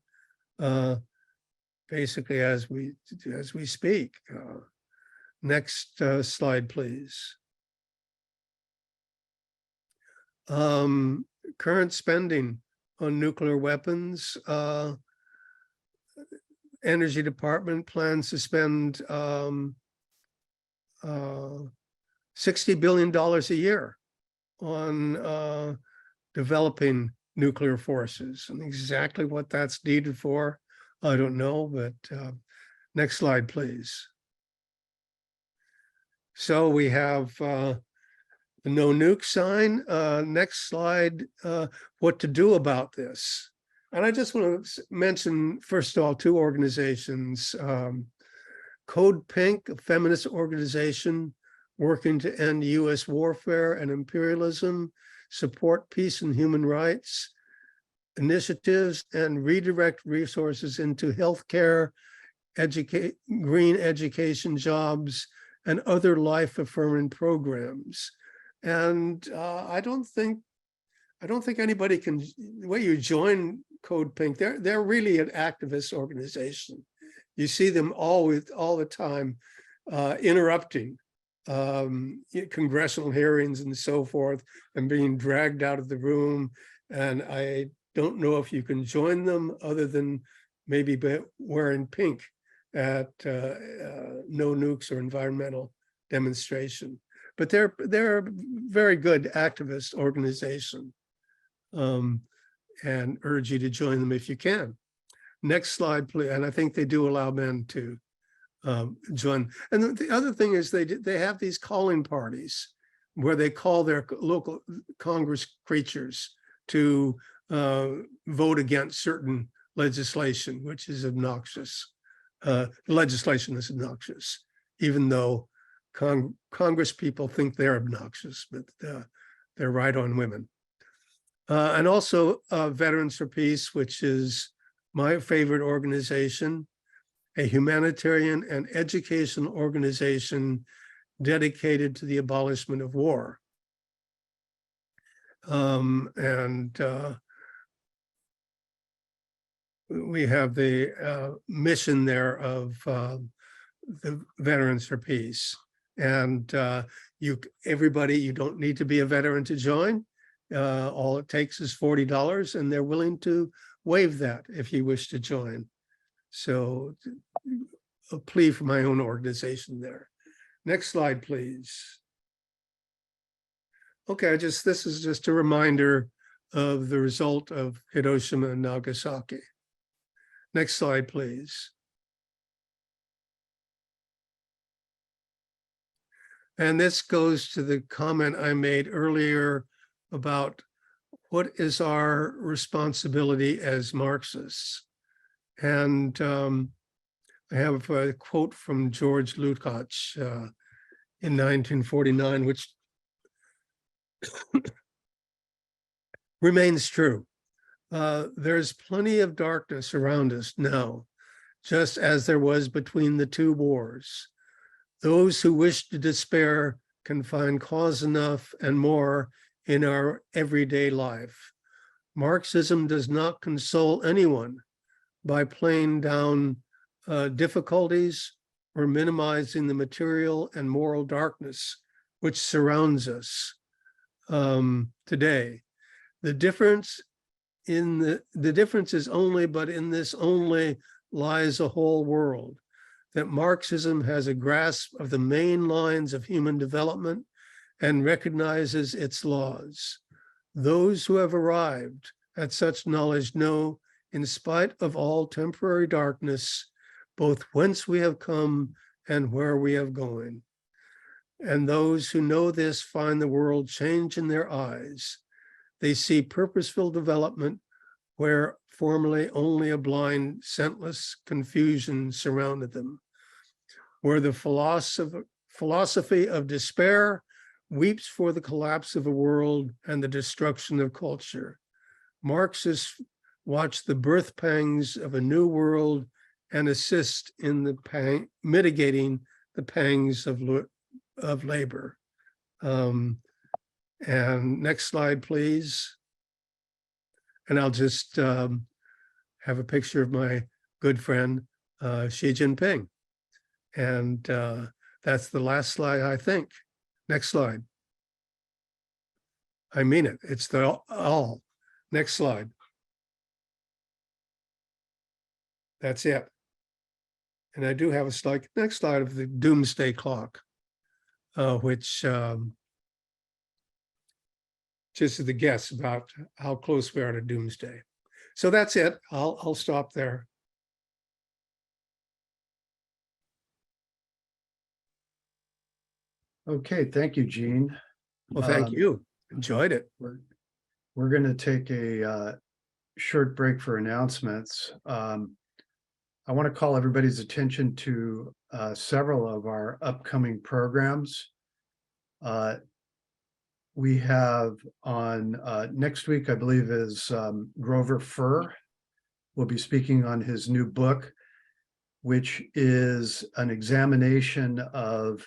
basically as we speak. Next slide, please. Current spending on nuclear weapons. Energy Department plans to spend $60 billion a year on developing nuclear forces. And exactly what that's needed for, I don't know, but next slide, please. So we have the no nuke sign. Next slide, what to do about this. And I just want to mention, first of all, two organizations. Code Pink, a feminist organization working to end US warfare and imperialism, support peace and human rights initiatives, and redirect resources into healthcare, green education, jobs, and other life-affirming programs. And I don't think anybody can, the way you join Code Pink, they're really an activist organization. You see them all the time interrupting congressional hearings and so forth, and being dragged out of the room. And I don't know if you can join them other than maybe wearing pink at no nukes or environmental demonstration. But they're a very good activist organization, and urge you to join them if you can. Next slide, please. And I think they do allow men to join. And the other thing is they have these calling parties where they call their local Congress creatures to vote against certain legislation, which is obnoxious. Legislation is obnoxious, even though Congress people think they're obnoxious, but they're right on women. And also Veterans for Peace, which is my favorite organization, a humanitarian and educational organization dedicated to the abolishment of war. We have the mission there of the Veterans for Peace. And everybody, you don't need to be a veteran to join. All it takes is $40, and they're willing to waive that if you wish to join. So a plea for my own organization there. Next slide, please. Okay, this is just a reminder of the result of Hiroshima and Nagasaki. Next slide, please. And this goes to the comment I made earlier about what is our responsibility as Marxists. And I have a quote from George Lukács in 1949, which remains true. There's plenty of darkness around us now, just as there was between the two wars. Those who wish to despair can find cause enough and more in our everyday life. Marxism does not console anyone by playing down difficulties or minimizing the material and moral darkness which surrounds us today. The difference is only, but in this only lies a whole world, that Marxism has a grasp of the main lines of human development and recognizes its laws. Those who have arrived at such knowledge know, in spite of all temporary darkness, both whence we have come and where we are going. And those who know this find the world change in their eyes. They see purposeful development where formerly only a blind, scentless confusion surrounded them, where the philosophy of despair weeps for the collapse of a world and the destruction of culture. Marxists watch the birth pangs of a new world and assist in the mitigating the pangs of labor. And next slide, please. And I'll just have a picture of my good friend, Xi Jinping. And that's the last slide, I think. Next slide. I mean it. It's the all. Next slide. That's it. And I do have a slide, next slide of the doomsday clock, which just is the guess about how close we are to doomsday. So that's it. I'll stop there. Okay, thank you, Gene. Well, thank you. Enjoyed it. We're going to take a short break for announcements. I want to call everybody's attention to several of our upcoming programs. We have on next week, I believe, is Grover Furr will be speaking on his new book, which is an examination of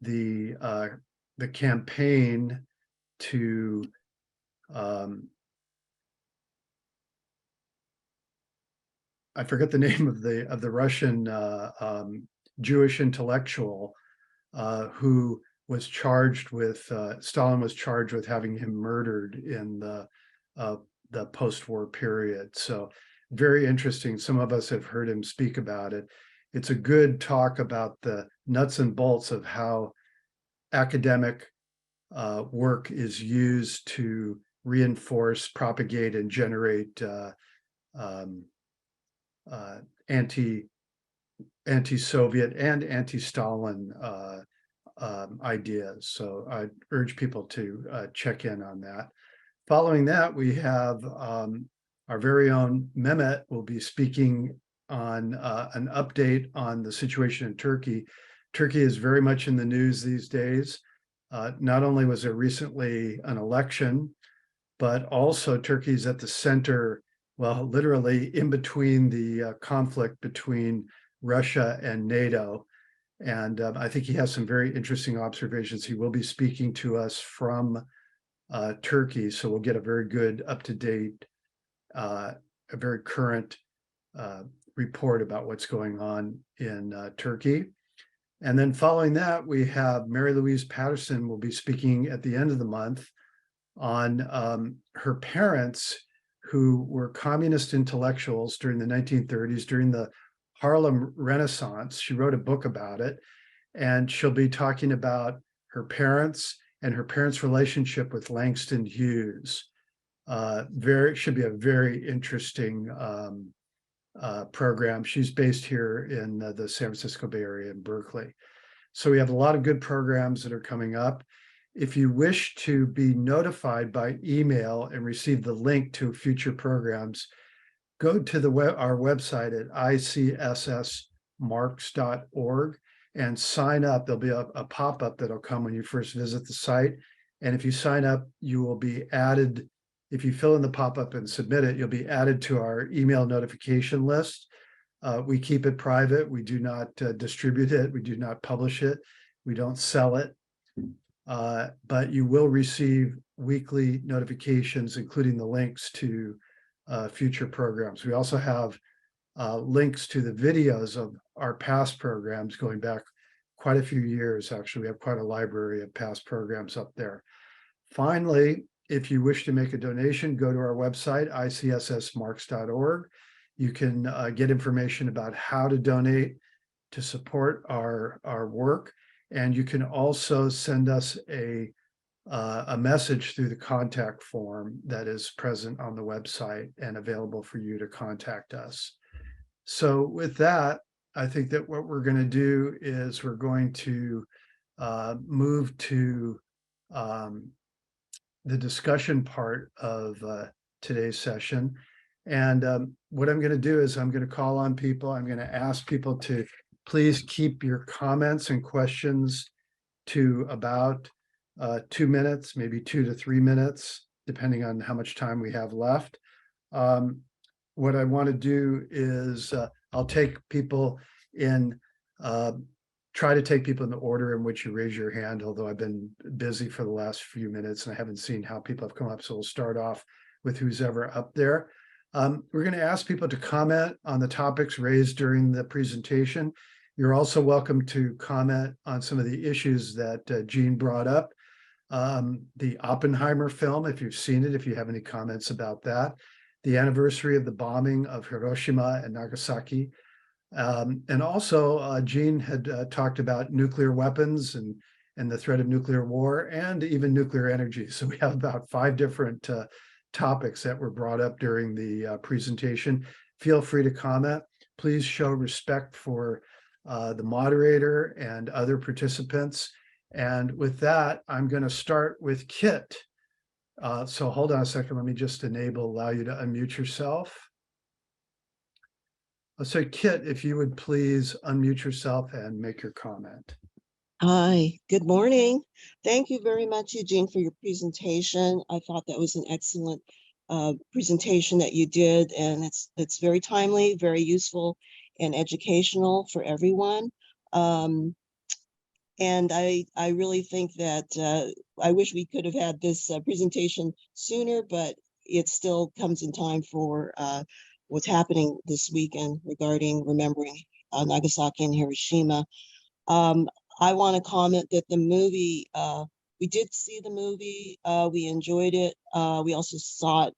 the campaign to I forget the name of the Russian Jewish intellectual who was charged with Stalin was charged with having him murdered in the post-war period. So very interesting. Some of us have heard him speak about it. It's a good talk about the nuts and bolts of how academic work is used to reinforce, propagate, and generate anti-Soviet and anti-Stalin ideas. So I urge people to check in on that. Following that, we have our very own Mehmet will be speaking on an update on the situation in Turkey. Turkey is very much in the news these days. Not only was there recently an election, but also Turkey is at the center, well, literally in between the conflict between Russia and NATO. And I think he has some very interesting observations. He will be speaking to us from Turkey, so we'll get a very good, up-to-date, a very current report about what's going on in Turkey. And then following that, we have Mary Louise Patterson will be speaking at the end of the month on her parents who were communist intellectuals during the 1930s, during the Harlem Renaissance. She wrote a book about it, and she'll be talking about her parents and her parents' relationship with Langston Hughes. Should be a very interesting program. She's based here in the San Francisco Bay Area in Berkeley. So we have a lot of good programs that are coming up. If you wish to be notified by email and receive the link to future programs, go to our website at ICSSmarks.org and sign up. There'll be a pop-up that'll come when you first visit the site. And if you sign up, you will be added. If you fill in the pop-up and submit it, you'll be added to our email notification list. We keep it private. We do not distribute it. We do not publish it. We don't sell it. But you will receive weekly notifications, including the links to future programs. We also have links to the videos of our past programs going back quite a few years. Actually, we have quite a library of past programs up there. Finally, if you wish to make a donation, go to our website, ICSSmarks.org. You can get information about how to donate to support our work. And you can also send us a message through the contact form that is present on the website and available for you to contact us. So with that, I think that what we're going to do is we're going to move to the discussion part of today's session. And what I'm going to do is I'm going to call on people. I'm going to ask people to please keep your comments and questions to about 2 minutes, maybe 2 to 3 minutes, depending on how much time we have left. What I want to do is I'll take people in, try to take people in the order in which you raise your hand, although I've been busy for the last few minutes and I haven't seen how people have come up. So we'll start off with who's ever up there. We're going to ask people to comment on the topics raised during the presentation. You're also welcome to comment on some of the issues that Gene brought up. The Oppenheimer film, if you've seen it, if you have any comments about that, the anniversary of the bombing of Hiroshima and Nagasaki. And also Gene had talked about nuclear weapons and the threat of nuclear war and even nuclear energy. So we have about 5 different topics that were brought up during the presentation. Feel free to comment. Please show respect for the moderator and other participants. And with that, I'm going to start with Kit. So hold on a second. Let me just allow you to unmute yourself. So Kit, if you would please unmute yourself and make your comment. Hi, good morning. Thank you very much, Eugene, for your presentation. I thought that was an excellent presentation that you did, and it's very timely, very useful, and educational for everyone. And I really think that I wish we could have had this presentation sooner, but it still comes in time for what's happening this weekend regarding remembering Nagasaki and Hiroshima. I want to comment that the movie, we did see the movie, we enjoyed it. We also saw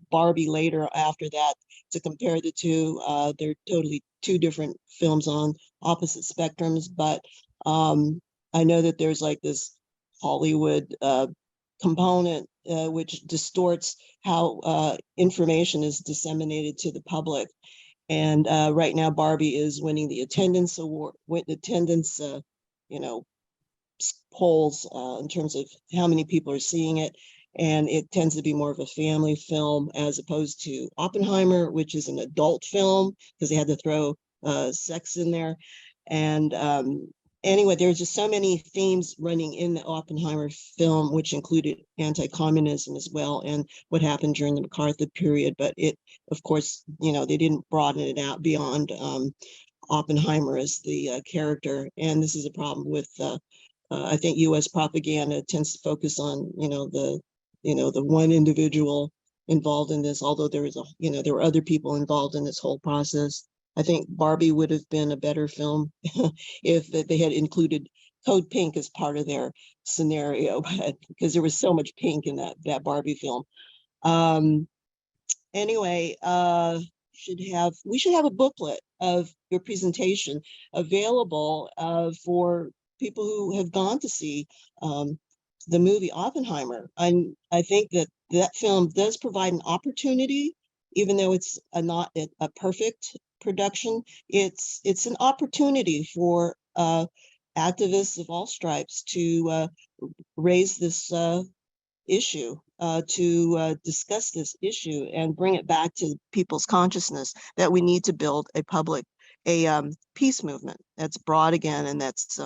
Barbie later after that to compare the two. They're totally 2 different films on opposite spectrums, but I know that there's like this Hollywood component which distorts how information is disseminated to the public. And right now, Barbie is winning the attendance award, polls in terms of how many people are seeing it. And it tends to be more of a family film as opposed to Oppenheimer, which is an adult film because they had to throw sex in there. And anyway, there's just so many themes running in the Oppenheimer film, which included anti-communism as well and what happened during the McCarthy period. But it, of course, they didn't broaden it out beyond Oppenheimer as the character. And this is a problem with, I think, U.S. propaganda tends to focus on, the one individual involved in this, although there were other people involved in this whole process. I think Barbie would have been a better film if they had included Code Pink as part of their scenario, but because there was so much pink in that Barbie film. Anyway, we should have a booklet of your presentation available for people who have gone to see the movie Oppenheimer. I think that film does provide an opportunity, even though it's not a perfect production. It's an opportunity for activists of all stripes to raise this issue, to discuss this issue and bring it back to people's consciousness that we need to build a peace movement that's broad again, and that's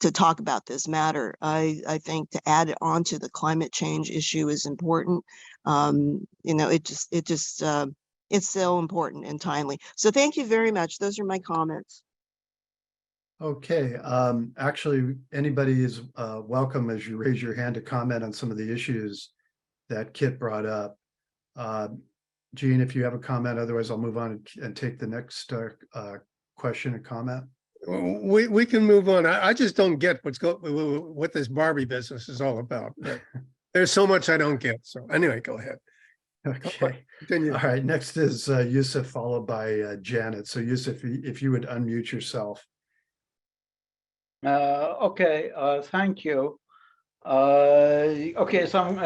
to talk about this matter. I think to add it on to the climate change issue is important. It's so important and timely. So thank you very much. Those are my comments. Okay, actually, anybody is welcome as you raise your hand to comment on some of the issues that Kit brought up. Gene, if you have a comment, otherwise I'll move on and take the next question and comment. We can move on. I just don't get what this Barbie business is all about. There's so much I don't get. So anyway, go ahead. Okay. Continue. All right. Next is Yusuf, followed by Janet. So Yusuf, if you would unmute yourself. Okay. Thank you. Okay, some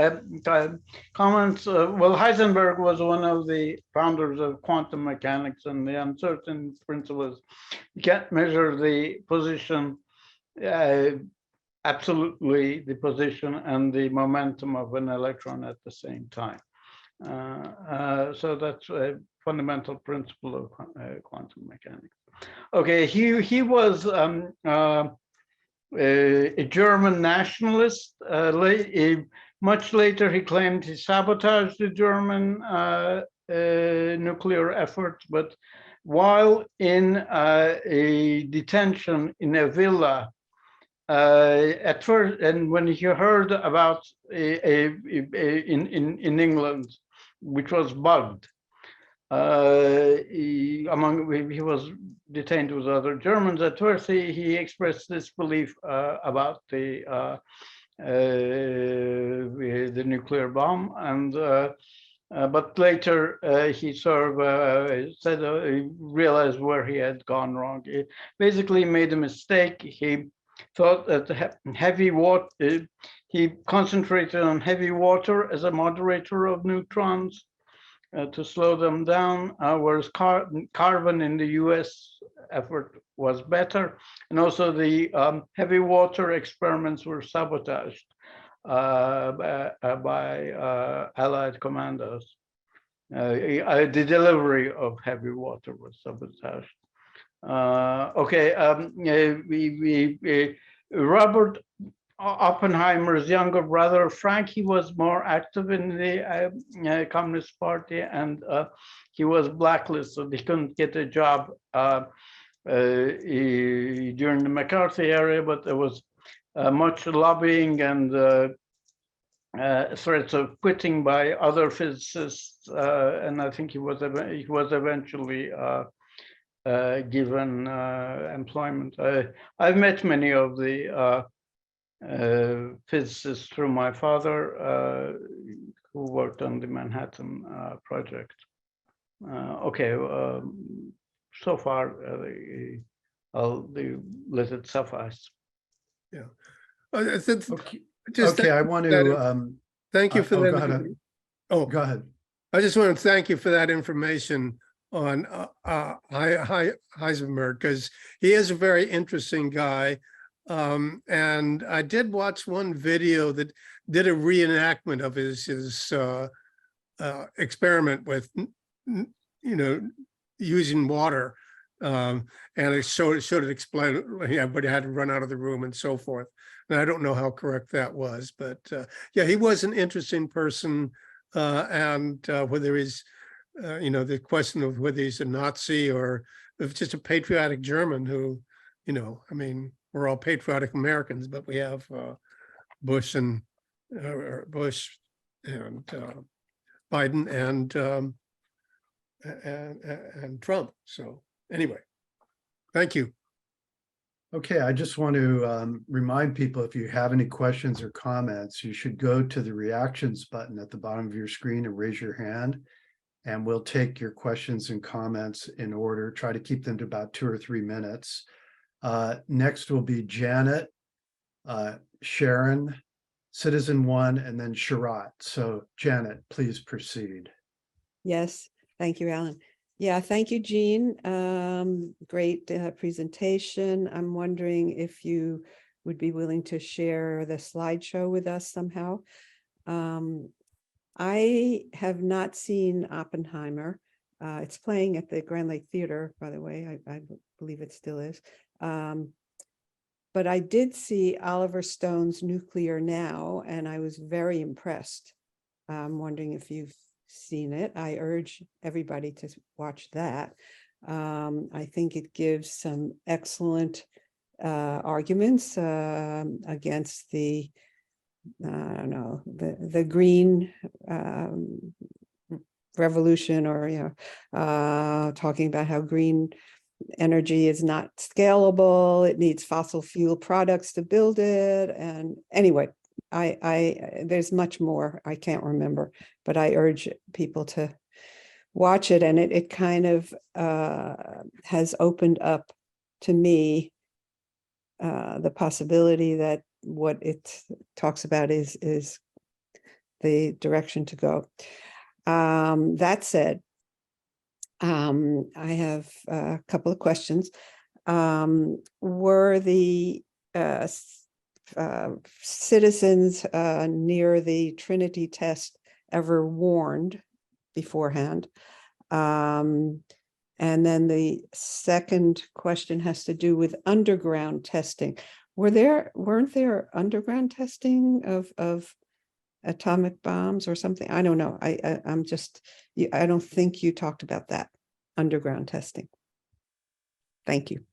comments. Well, Heisenberg was one of the founders of quantum mechanics, and the uncertainty principle is you can't measure the position, absolutely the position and the momentum of an electron at the same time. So that's a fundamental principle of quantum mechanics. Okay, he was a German nuclear efforts, but while in a detention in a villa, at first, and when he heard about in England, which was bugged, he was detained with other Germans. At first, he expressed this belief about the nuclear bomb, and but later he sort of said he realized where he had gone wrong. He basically made a mistake. He thought that heavy water, he concentrated on heavy water as a moderator of neutrons to slow them down, whereas carbon in the US effort was better. And also the heavy water experiments were sabotaged by Allied commandos. The delivery of heavy water was sabotaged. Robert Oppenheimer's younger brother, Frank, he was more active in the Communist Party, and he was blacklisted. He couldn't get a job during the McCarthy era, but there was much lobbying and threats of quitting by other physicists, and I think he was eventually given employment. I've met many of the physicists through my father, who worked on the Manhattan project. So far, I'll let it suffice. Yeah. Okay, I want to. Thank you for that. Go ahead. Go ahead. I just want to thank you for that information on Heisenberg, because he is a very interesting guy. And I did watch one video that did a reenactment of his experiment with, using water, and it showed it explain, but he had to run out of the room and so forth. And I don't know how correct that was, but yeah, he was an interesting person, and whether he's, the question of whether he's a Nazi or if just a patriotic German who, we're all patriotic Americans, but we have Bush and Biden and Trump. So anyway, thank you. Okay, I just want to remind people, if you have any questions or comments, you should go to the reactions button at the bottom of your screen and raise your hand, and we'll take your questions and comments in order. Try to keep them to about 2 or 3 minutes. Next will be Janet, Sharon, Citizen One, and then Sharat. So Janet, please proceed. Yes, thank you, Alan. Yeah, thank you, Gene. Great presentation. I'm wondering if you would be willing to share the slideshow with us somehow. I have not seen Oppenheimer. It's playing at the Grand Lake Theater, by the way. I believe it still is. But I did see Oliver Stone's Nuclear Now, and I was very impressed. I'm wondering if you've seen it. I urge everybody to watch that. I think it gives some excellent arguments against the, the green revolution, or talking about how green energy is not scalable. It needs fossil fuel products to build it. And anyway, there's much more I can't remember, but I urge people to watch it. And it kind of has opened up to me the possibility that what it talks about is the direction to go. That said, I have a couple of questions. Were the citizens near the Trinity test ever warned beforehand? And then the second question has to do with underground testing. Weren't there underground testing of atomic bombs or something. I don't know. I'm just, I don't think you talked about that underground testing. Thank you.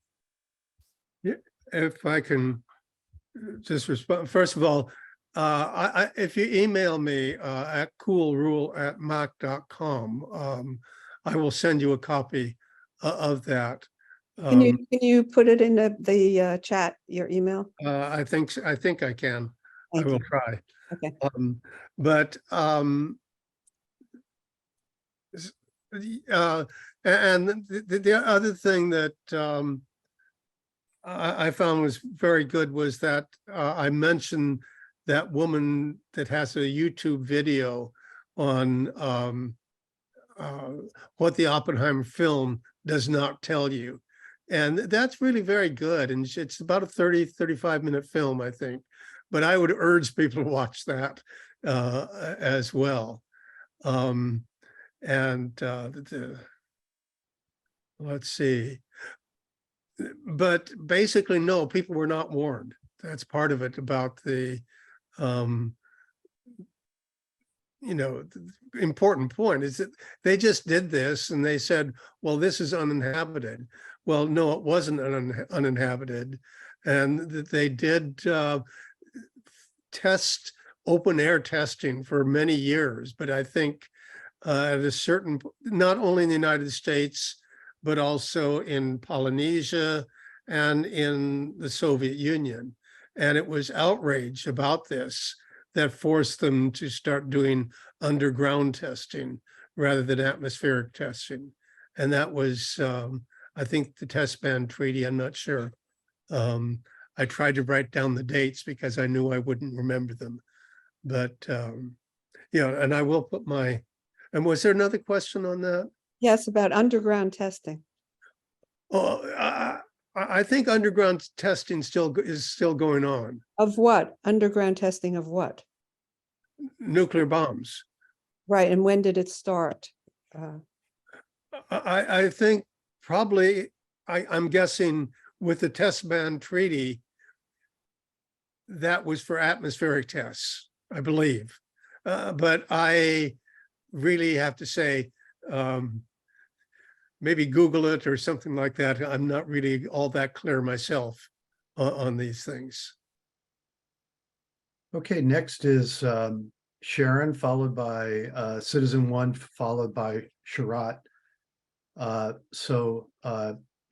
If I can just respond, first of all, if you email me at coolrule@mac.com, I will send you a copy of that. Can you put it in the chat, your email? I think I can. Thank I will you. try. Okay. And the other thing that I found was very good was that I mentioned that woman that has a YouTube video on what the Oppenheimer film does not tell you. And that's really very good. And it's about a 35-minute film, I think. But I would urge people to watch that as well. Let's see. But basically, no, people were not warned. That's part of it about the, the important point is that they just did this and they said, well, this is uninhabited. Well, no, it wasn't uninhabited. And that they did test open air testing for many years. But I think at a certain, not only in the United States, but also in Polynesia and in the Soviet Union. And it was outrage about this that forced them to start doing underground testing rather than atmospheric testing. And that was, I think, the Test Ban Treaty, I'm not sure. I tried to write down the dates because I knew I wouldn't remember them. But yeah, and I will put my, and was there another question on that? Yes, about underground testing. Oh, I think underground testing is still going on. Of what? Underground testing of what? Nuclear bombs. Right, and when did it start? I think probably, I'm guessing with the Test Ban Treaty, that was for atmospheric tests, I believe. But I really have to say, maybe Google it or something like that. I'm not really all that clear myself on these things. Okay, next is Sharon, followed by Citizen One, followed by Sharat.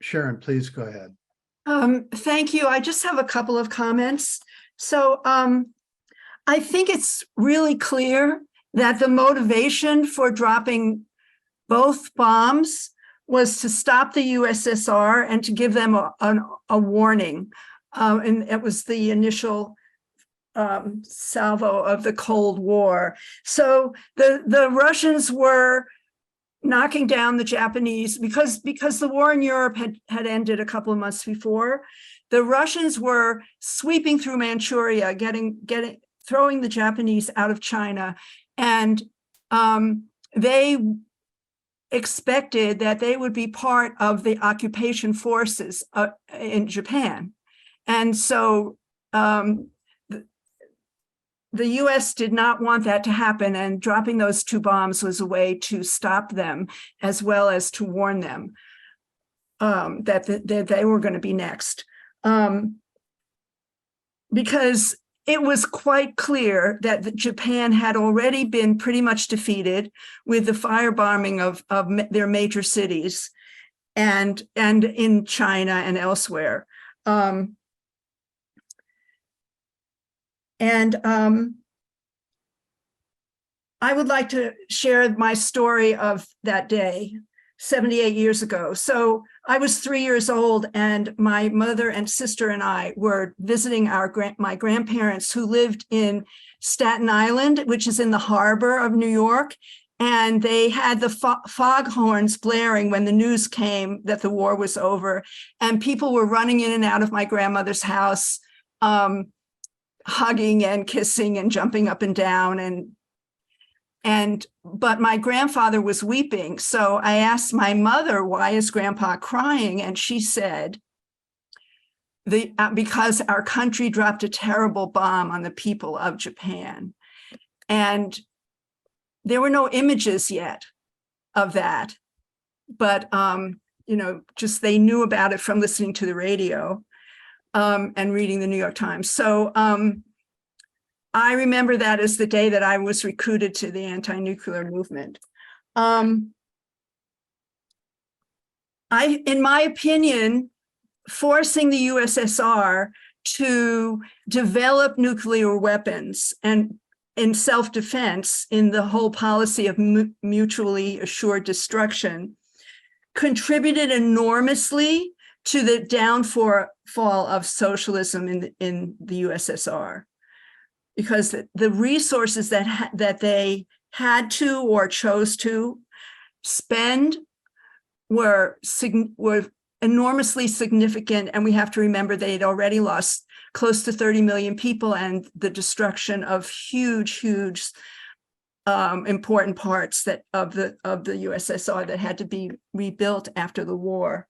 Sharon, please go ahead. Thank you. I just have a couple of comments. So I think it's really clear that the motivation for dropping both bombs was to stop the USSR and to give them a warning. And it was the initial salvo of the Cold War. So the Russians were knocking down the Japanese because the war in Europe had ended a couple of months before. The Russians were sweeping through Manchuria, throwing the Japanese out of China, and they expected that they would be part of the occupation forces in Japan. And so the US did not want that to happen, and dropping those two bombs was a way to stop them as well as to warn them that they were going to be next. Because it was quite clear that Japan had already been pretty much defeated with the firebombing of their major cities and in China and elsewhere. I would like to share my story of that day, 78 years ago. So I was 3 years old, and my mother and sister and I were visiting my grandparents who lived in Staten Island, which is in the harbor of New York. And they had the foghorns blaring when the news came that the war was over. And people were running in and out of my grandmother's house, hugging and kissing and jumping up and down. But my grandfather was weeping. So I asked my mother, why is Grandpa crying? And she said, because our country dropped a terrible bomb on the people of Japan. And there were no images yet of that, but, just they knew about it from listening to the radio and reading the New York Times. So I remember that as the day that I was recruited to the anti-nuclear movement. In my opinion, forcing the USSR to develop nuclear weapons and in self-defense in the whole policy of mutually assured destruction contributed enormously to the downfall of socialism in the USSR, because the resources that they had to or chose to spend were enormously significant. And we have to remember they had already lost close to 30 million people and the destruction of huge important parts of the USSR that had to be rebuilt after the war.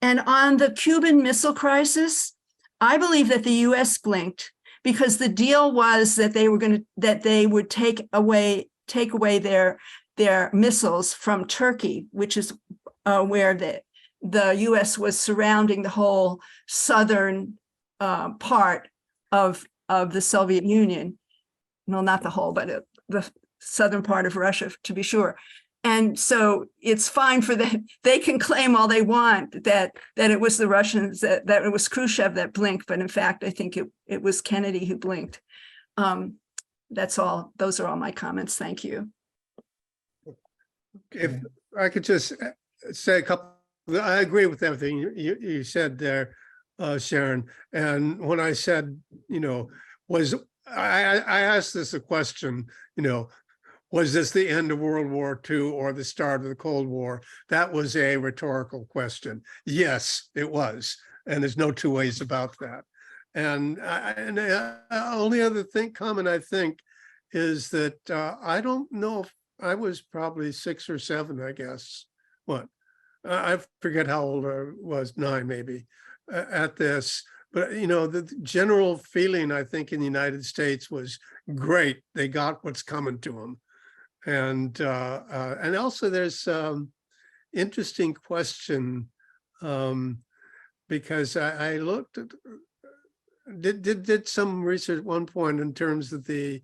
And on the Cuban Missile Crisis, I believe that the US blinked, because the deal was that they would take away their missiles from Turkey, which is where the US was surrounding the whole southern part of the Soviet Union. No, not the whole, but the southern part of Russia, to be sure. And so it's fine for them. They can claim all they want that it was the Russians, that it was Khrushchev that blinked. But in fact, I think it was Kennedy who blinked. That's all. Those are all my comments. Thank you. If I could just say a couple, I agree with everything you said there, Sharon. And when I said, I asked this a question, was this the end of World War II or the start of the Cold War? That was a rhetorical question. Yes, it was. And there's no two ways about that. And the only other comment I think is that I don't know if I was probably 6 or 7, I guess. I forget how old I was, 9 maybe, at this. But, the general feeling, I think, in the United States was great. They got what's coming to them. And also there's interesting question, because I looked at, did some research at one point in terms of the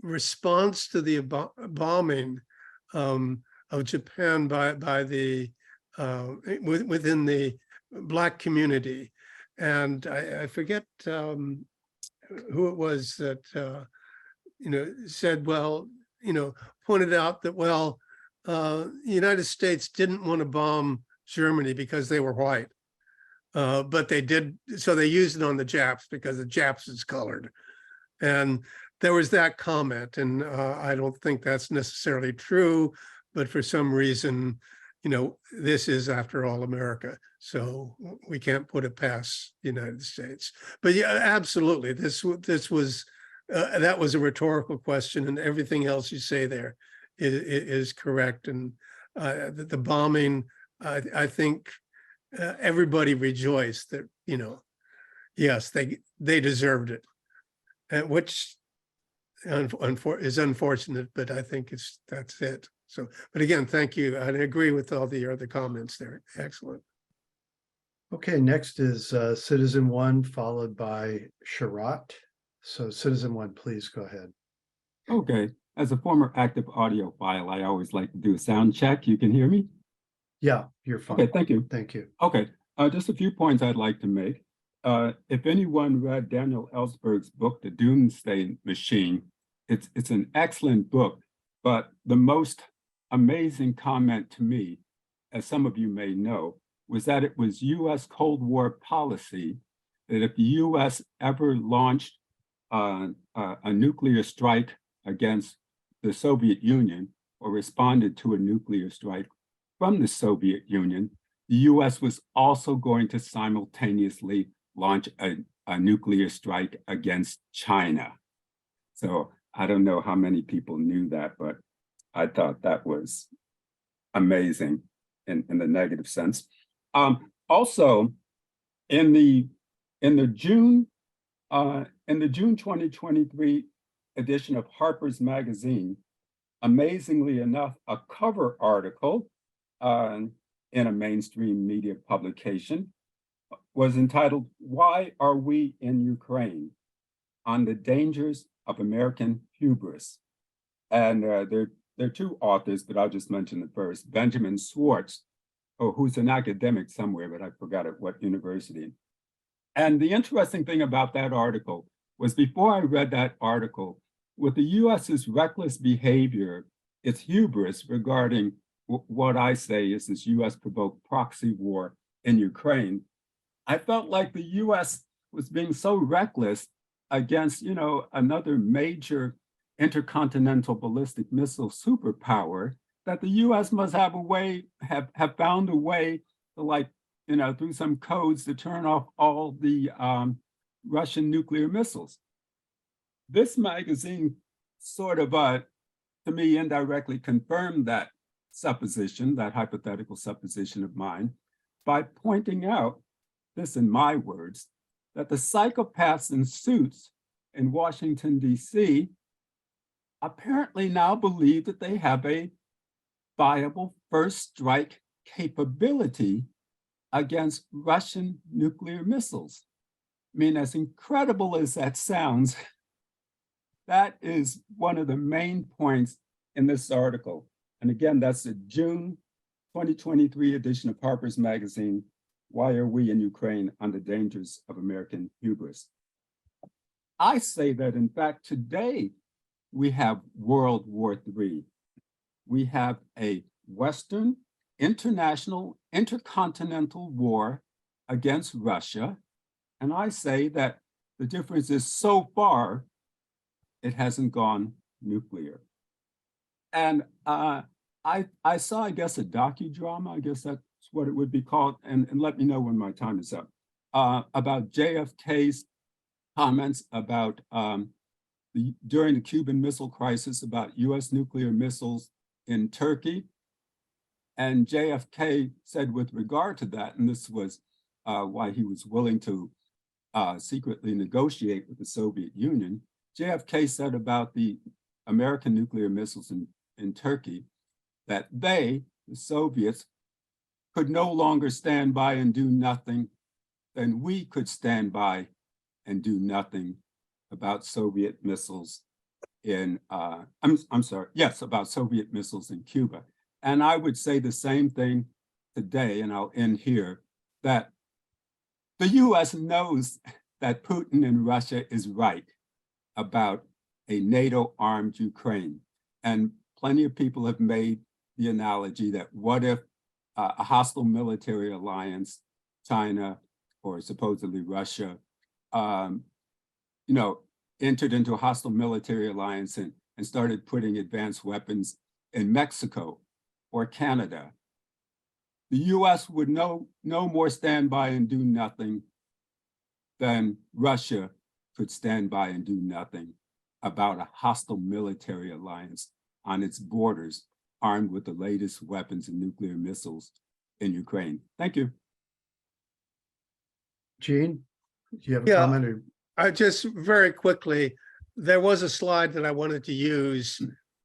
response to the bombing of Japan by the within the Black community. And I forget who it was that said, pointed out that, the United States didn't want to bomb Germany because they were white, but they did, so they used it on the Japs because the Japs is colored. And there was that comment, and I don't think that's necessarily true, but for some reason, this is, after all, America. So we can't put it past the United States. But yeah, absolutely, this was, that was a rhetorical question, and everything else you say there is correct. And the bombing, I think everybody rejoiced that, yes, they deserved it, which is unfortunate, but I think that's it. So, but again, thank you. I agree with all the other comments there. Excellent. Okay, next is Citizen One, followed by Sharat. So Citizen One, please go ahead. Okay, as a former active audiophile, I always like to do a sound check. You can hear me? Yeah, you're fine. Okay, thank you. Thank you. Okay, just a few points I'd like to make. If anyone read Daniel Ellsberg's book, The Doomsday Machine, it's an excellent book, but the most amazing comment to me, as some of you may know, was that it was US Cold War policy that if the US ever launched a nuclear strike against the Soviet Union or responded to a nuclear strike from the Soviet Union, the US was also going to simultaneously launch a nuclear strike against China. So I don't know how many people knew that, but I thought that was amazing in the negative sense. Also, in the June 2023 edition of Harper's Magazine, amazingly enough, a cover article in a mainstream media publication was entitled, "Why Are We in Ukraine? On the Dangers of American Hubris." And there are two authors, but I'll just mention the first, Benjamin Schwartz, who's an academic somewhere, but I forgot at what university. And the interesting thing about that article was before I read that article, with the US's reckless behavior, its hubris regarding what I say is this US-provoked proxy war in Ukraine, I felt like the US was being so reckless against, another major intercontinental ballistic missile superpower that the US must have found a way to, through some codes, to turn off all the Russian nuclear missiles. This magazine sort of, to me, indirectly confirmed that supposition, that hypothetical supposition of mine, by pointing out, this in my words, that the psychopaths in suits in Washington, D.C. apparently now believe that they have a viable first strike capability against Russian nuclear missiles. I mean, as incredible as that sounds, that is one of the main points in this article. And again, that's the June 2023 edition of Harper's Magazine, "Why Are We in Ukraine? On the Dangers of American Hubris." I say that, in fact, today we have World War III. We have a Western, international, intercontinental war against Russia. And I say that the difference is, so far, it hasn't gone nuclear. And I saw, I guess, a docudrama, I guess that's what it would be called, and let me know when my time is up, about JFK's comments about during the Cuban Missile Crisis about US nuclear missiles in Turkey. And JFK said with regard to that, and this was why he was willing to secretly negotiate with the Soviet Union, JFK said about the American nuclear missiles in Turkey that they, the Soviets, could no longer stand by and do nothing, then we could stand by and do nothing about Soviet missiles in, about Soviet missiles in Cuba. And I would say the same thing today, and I'll end here, that the US knows that Putin in Russia is right about a NATO-armed Ukraine. And plenty of people have made the analogy that what if a hostile military alliance, China or supposedly Russia, entered into a hostile military alliance and started putting advanced weapons in Mexico or Canada. The US would no more stand by and do nothing than Russia could stand by and do nothing about a hostile military alliance on its borders, armed with the latest weapons and nuclear missiles in Ukraine. Thank you. Gene, do you have a Yeah. comment? Or I just very quickly, there was a slide that I wanted to use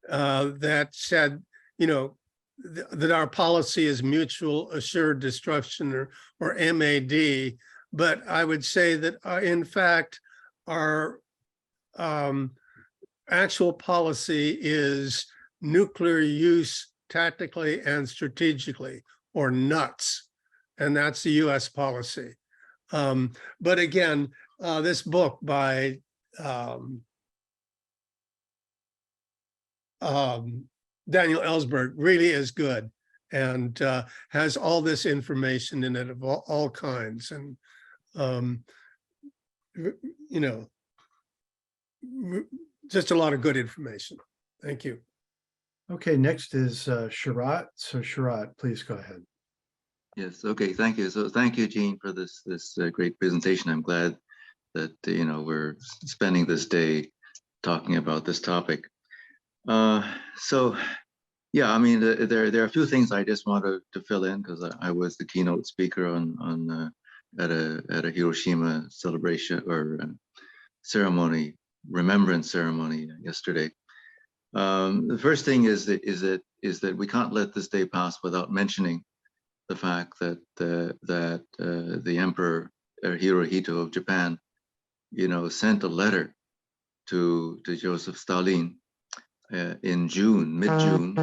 that said, that our policy is mutual assured destruction or MAD. But I would say that in fact, our actual policy is nuclear use tactically and strategically, or NUTS, and that's the US policy. But again, this book by Daniel Ellsberg really is good and has all this information in it of all kinds. And, just a lot of good information. Thank you. Okay, next is Sharat. So Sharat, please go ahead. Yes, okay, thank you. So thank you, Gene, for this great presentation. I'm glad that, we're spending this day talking about this topic. So, yeah, I mean, there are a few things I just wanted to fill in because I was the keynote speaker at a Hiroshima celebration or ceremony remembrance ceremony yesterday. The first thing is that we can't let this day pass without mentioning the fact that the Emperor Hirohito of Japan, sent a letter to Joseph Stalin in mid-June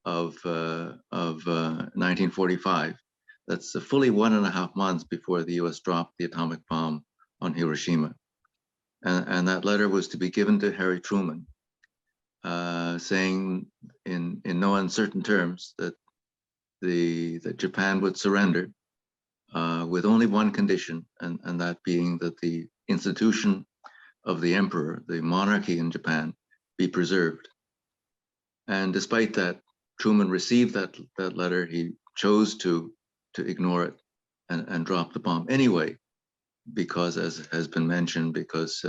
of 1945. That's fully 1.5 months before the U.S. dropped the atomic bomb on Hiroshima, and that letter was to be given to Harry Truman, saying in no uncertain terms that Japan would surrender with only one condition, and that being that the institution of the emperor, the monarchy in Japan, be preserved. And despite that, Truman received that letter. He chose to ignore it and drop the bomb anyway, because, as has been mentioned, because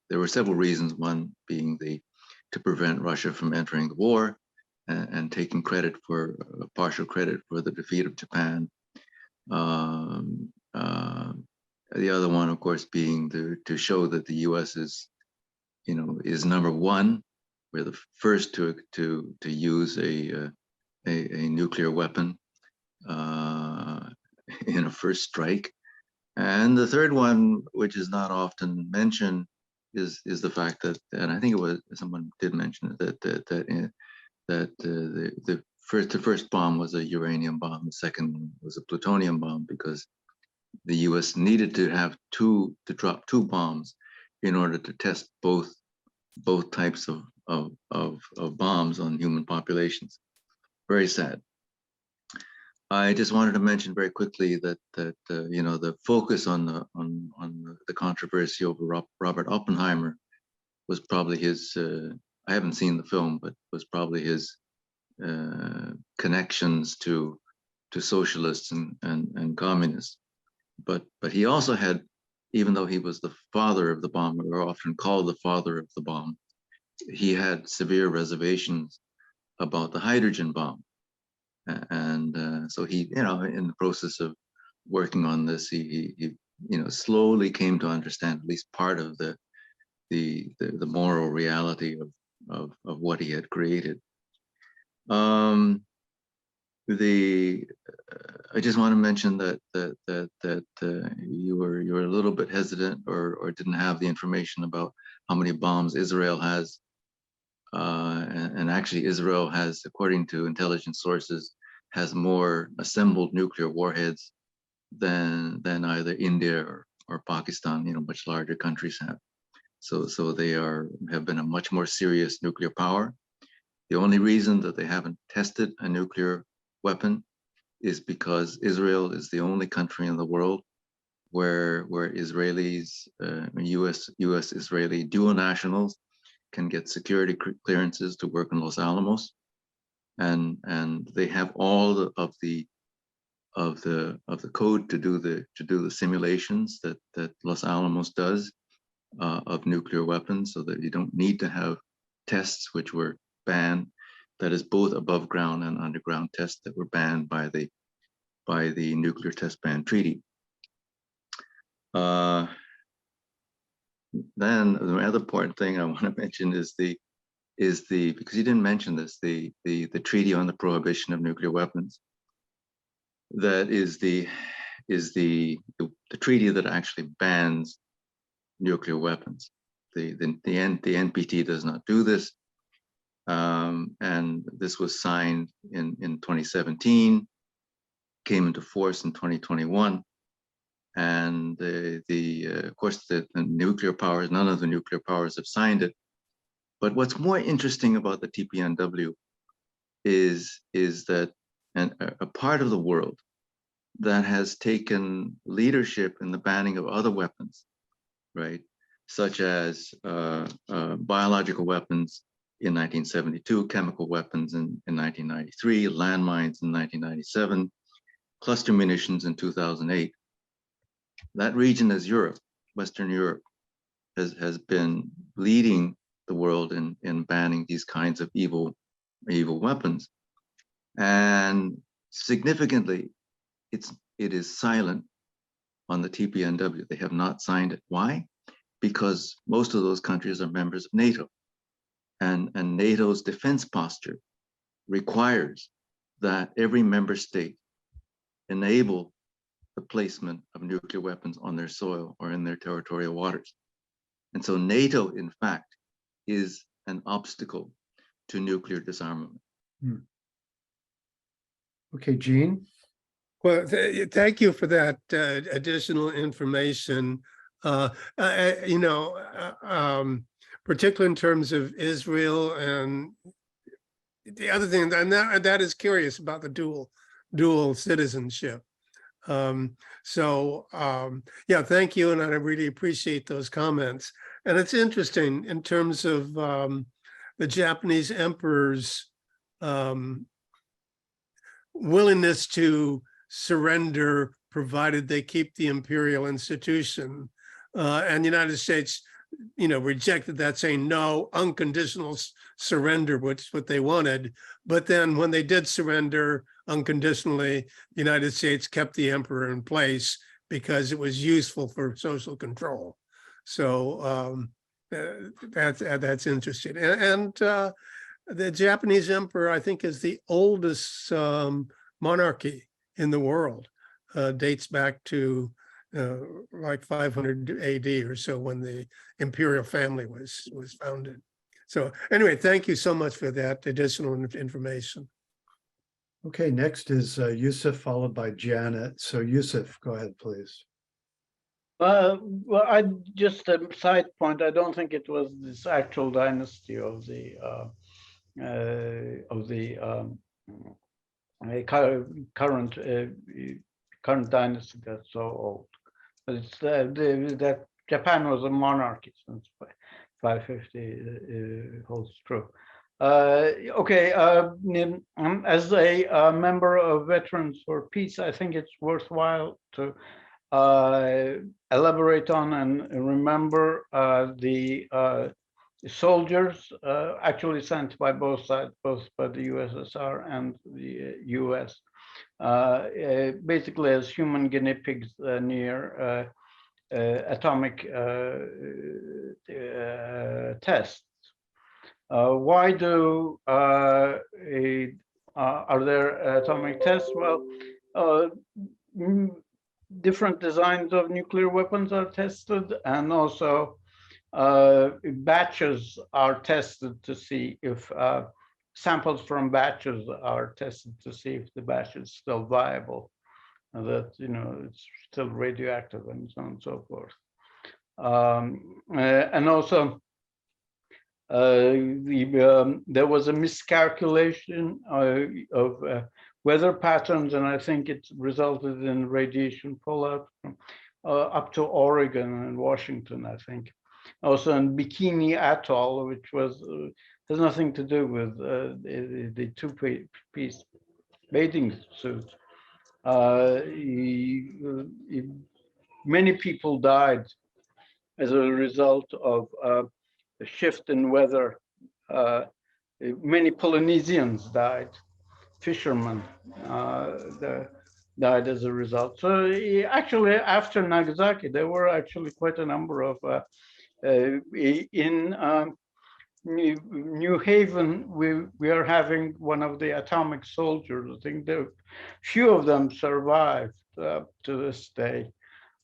there were several reasons. One being to prevent Russia from entering the war and taking partial credit for the defeat of Japan. The other one, of course, being to show that the U.S. is number one. We're the first to use a nuclear weapon in a first strike. And the third one, which is not often mentioned, is the fact that, and I think it was someone did mention it, that the first bomb was a uranium bomb, the second one was a plutonium bomb, because the U.S. needed to drop two bombs in order to test both types of bombs on human populations. Very sad. I just wanted to mention very quickly that the focus on the controversy over Robert Oppenheimer was probably his. I haven't seen the film, but was probably his connections to socialists and communists. But he also had, even though he was the father of the bomb, or often called the father of the bomb, he had severe reservations about the hydrogen bomb. And so he, in the process of working on this, he slowly came to understand at least part of the moral reality of what he had created. I just want to mention that you were a little bit hesitant or didn't have the information about how many bombs Israel has. And actually Israel has, according to intelligence sources, has more assembled nuclear warheads than either India or Pakistan, much larger countries have. So they have been a much more serious nuclear power. The only reason that they haven't tested a nuclear weapon is because Israel is the only country in the world where Israelis, US Israeli dual nationals can get security clearances to work in Los Alamos, and they have all of the code to do the simulations that Los Alamos does of nuclear weapons, so that you don't need to have tests which were banned. That is both above ground and underground tests that were banned by the Nuclear Test Ban Treaty. Then the other important thing I want to mention is because you didn't mention this, the Treaty on the Prohibition of Nuclear Weapons. That is the treaty that actually bans nuclear weapons. The NPT does not do this, and this was signed in 2017, came into force in 2021. And of course, the nuclear powers, none of the nuclear powers have signed it. But what's more interesting about the TPNW is that a part of the world that has taken leadership in the banning of other weapons, right, such as biological weapons in 1972, chemical weapons in 1993, landmines in 1997, cluster munitions in 2008. That region is Europe. Western Europe has been leading the world in banning these kinds of evil weapons. And significantly, it is silent on the TPNW. They have not signed it. Why? because most of those countries are members of NATO. And NATO's defense posture requires that every member state enable the placement of nuclear weapons on their soil or in their territorial waters. And so NATO, in fact, is an obstacle to nuclear disarmament. Okay, Gene? Well, thank you for that additional information. Particularly in terms of Israel, and the other thing, and that is curious about the dual citizenship. Yeah, thank you, and I really appreciate those comments. And it's interesting in terms of the Japanese emperor's willingness to surrender provided they keep the imperial institution, and the United States rejected that, saying no, unconditional surrender, which is what they wanted. But then when they did surrender unconditionally, the United States kept the emperor in place because it was useful for social control. So that's interesting. And the Japanese emperor, I think, is the oldest monarchy in the world. Dates back to like 500 AD or so, when the imperial family was founded. So anyway, thank you so much for that additional information. Okay, next is Yusuf, followed by Janet. So Yusuf, go ahead, please. Well, I just a side point. I don't think it was this actual dynasty of the current dynasty that's so old. But it's that Japan was a monarchy since 550 holds true. Okay, as a member of Veterans for Peace, I think it's worthwhile to elaborate on and remember the soldiers actually sent by both sides, both by the USSR and the US, basically as human guinea pigs near atomic tests. Why are there atomic tests? Well, different designs of nuclear weapons are tested, and also batches are tested to see if samples from batches are tested to see if the batch is still viable, and that it's still radioactive, and so on and so forth. And also there was a miscalculation of weather patterns, and I think it resulted in radiation fallout from up to Oregon and Washington, I think. Also in Bikini Atoll, which was has nothing to do with the two-piece bathing suit. Many people died as a result of a shift in weather. Many Polynesians died, fishermen died as a result. So actually, after Nagasaki, there were actually quite a number of in New Haven. We are having one of the atomic soldiers. I think few of them survived to this day,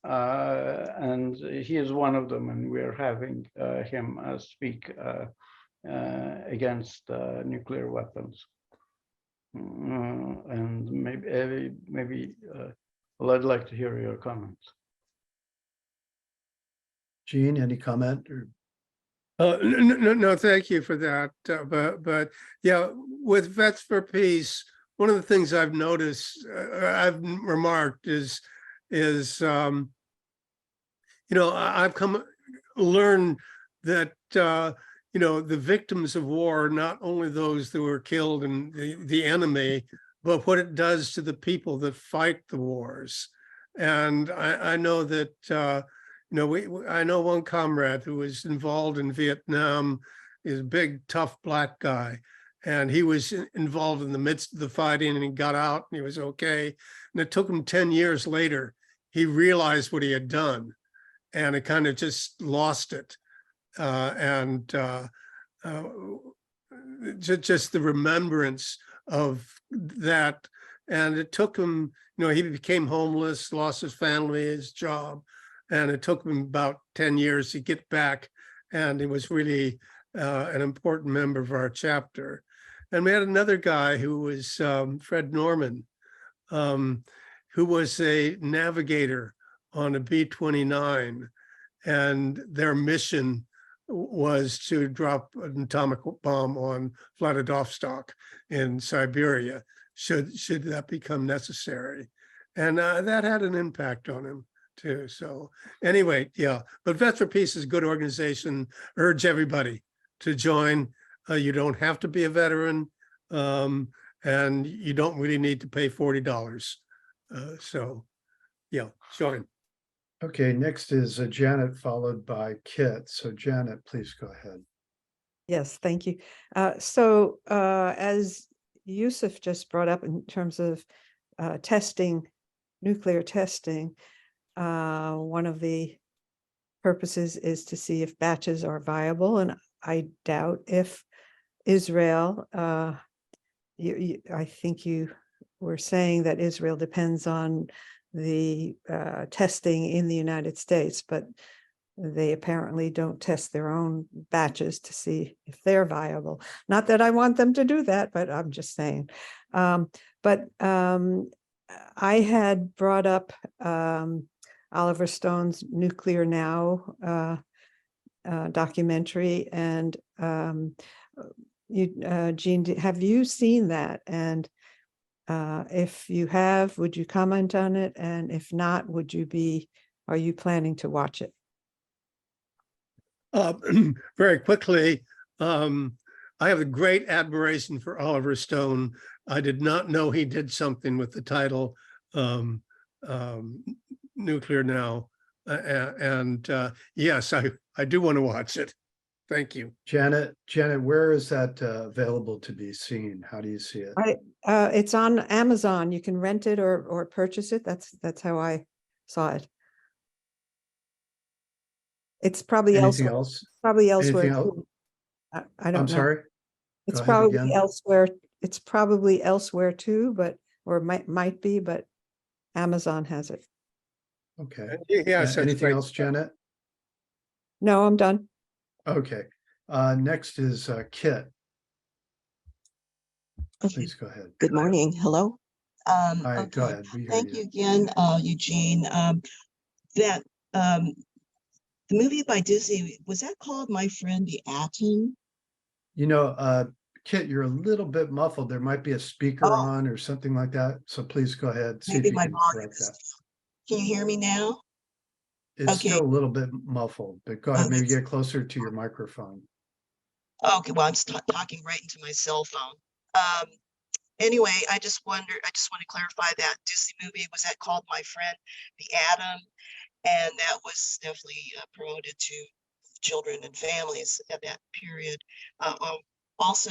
and he is one of them. And we are having him speak against nuclear weapons. And maybe well, I'd like to hear your comments. Gene, any comment? No, thank you for that. But yeah, with Vets for Peace, one of the things I've noticed, I've remarked is I've learned that the victims of war are not only those that were killed in the enemy, but what it does to the people that fight the wars. And I know that I know one comrade who was involved in Vietnam. He's a big, tough black guy, and he was involved in the midst of the fighting, and he got out and he was okay. And it took him 10 years later, he realized what he had done. and it kind of just lost it. Just the remembrance of that. And it took him, he became homeless, lost his family, his job, and it took him about 10 years to get back. And he was really an important member of our chapter. And we had another guy who was Fred Norman, who was a navigator on a B-29, and their mission was to drop an atomic bomb on Vladivostok in Siberia, should that become necessary. And that had an impact on him too. So anyway, yeah, but Vets for Peace is a good organization. Urge everybody to join. You don't have to be a veteran, and you don't really need to pay $40. So yeah, join. Okay, next is Janet, followed by Kit. So Janet, please go ahead. Yes, thank you. So as Yusuf just brought up in terms of testing, nuclear testing, one of the purposes is to see if batches are viable. And I doubt if Israel, I think you were saying that Israel depends on the testing in the United States, but they apparently don't test their own batches to see if they're viable. Not that I want them to do that, but I'm just saying. But I had brought up Oliver Stone's Nuclear Now documentary, and Jean, have you seen that? And if you have, would you comment on it? And if not, are you planning to watch it? Very quickly, I have a great admiration for Oliver Stone. I did not know he did something with the title Nuclear Now. Yes, I do want to watch it. Thank you. Janet, where is that available to be seen? How do you see it? It's on Amazon. You can rent it or purchase it. That's how I saw it. It's probably Anything elsewhere. else? Probably elsewhere. Anything else? Too. I don't I'm know. sorry? It's Go ahead probably again. elsewhere. It's probably elsewhere too, or might be, but Amazon has it. Okay. Yes, that's Anything great. else, Janet? No, I'm done. Okay. Next is Kit. Okay, Please go ahead. good morning. Hello. Hi, go Okay, ahead. We hear thank you. you again, Eugene. That the movie by Disney, was that called My Friend the Atom? Kit, you're a little bit muffled. There might be a speaker Oh, on or something like that. So please go ahead. See if maybe you my can volume correct is that. Can you hear me now? It's Okay. still a little bit muffled, but go ahead. Oh, Maybe that's get closer to your microphone. okay. Well, I'm talking right into my cell phone. Anyway, I just want to clarify that Disney movie, was that called My Friend the Atom? And that was definitely promoted to children and families at that period. Also,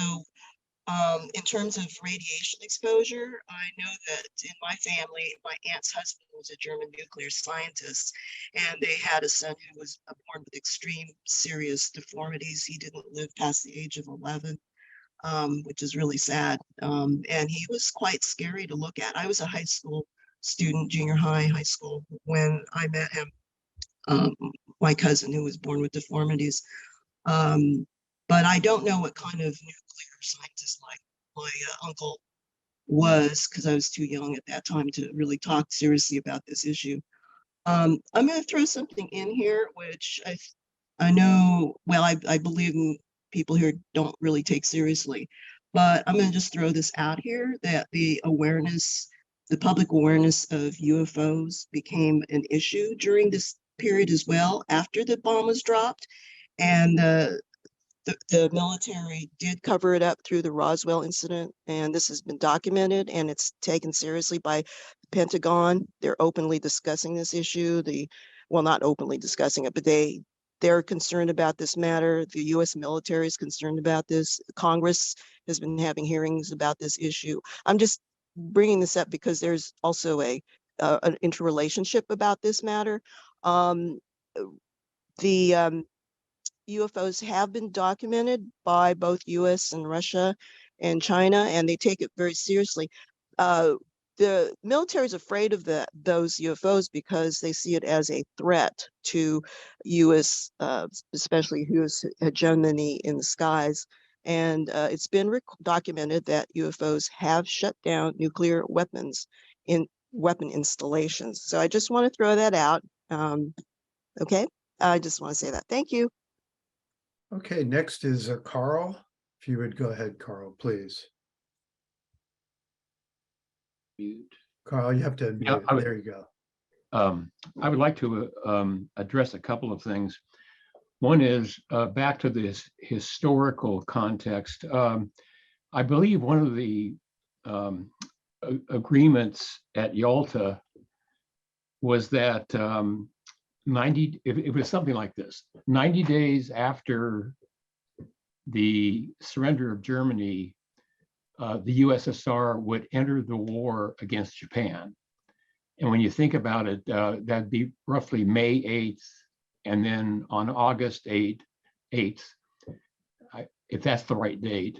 in terms of radiation exposure, I know that in my family, my aunt's husband was a German nuclear scientist, and they had a son who was born with extreme serious deformities. He didn't live past the age of 11. Which is really sad. And he was quite scary to look at. I was a high school student, junior high school, when I met him, my cousin who was born with deformities. But I don't know what kind of nuclear scientist my uncle was, because I was too young at that time to really talk seriously about this issue. I'm going to throw something in here, which I know, well, I believe in people here don't really take seriously, but I'm going to just throw this out here that the public awareness of UFOs became an issue during this period as well, after the bomb was dropped. And the military did cover it up through the Roswell incident, and this has been documented and it's taken seriously by the Pentagon. They're openly discussing this issue. Well, not openly discussing it, but they're concerned about this matter. The U.S. military is concerned about this. Congress has been having hearings about this issue. I'm just bringing this up because there's also an interrelationship about this matter. the UFOs have been documented by both US and Russia and China, and they take it very seriously. The military is afraid of those UFOs because they see it as a threat to US, especially US hegemony in the skies. And it's been documented that UFOs have shut down nuclear weapons in weapon installations. So I just want to throw that out. Okay, I just want to say that. Thank you. Okay, next is Carl. If you would go ahead, Carl, please. Mute. Carl, you have to Yeah, unmute. There you go. I would like to address a couple of things. One is back to this historical context. I believe one of the agreements at Yalta was that it was something like this: 90 days after the surrender of Germany, the USSR would enter the war against Japan. And when you think about it, that'd be roughly May 8th, and then on August 8th, if that's the right date,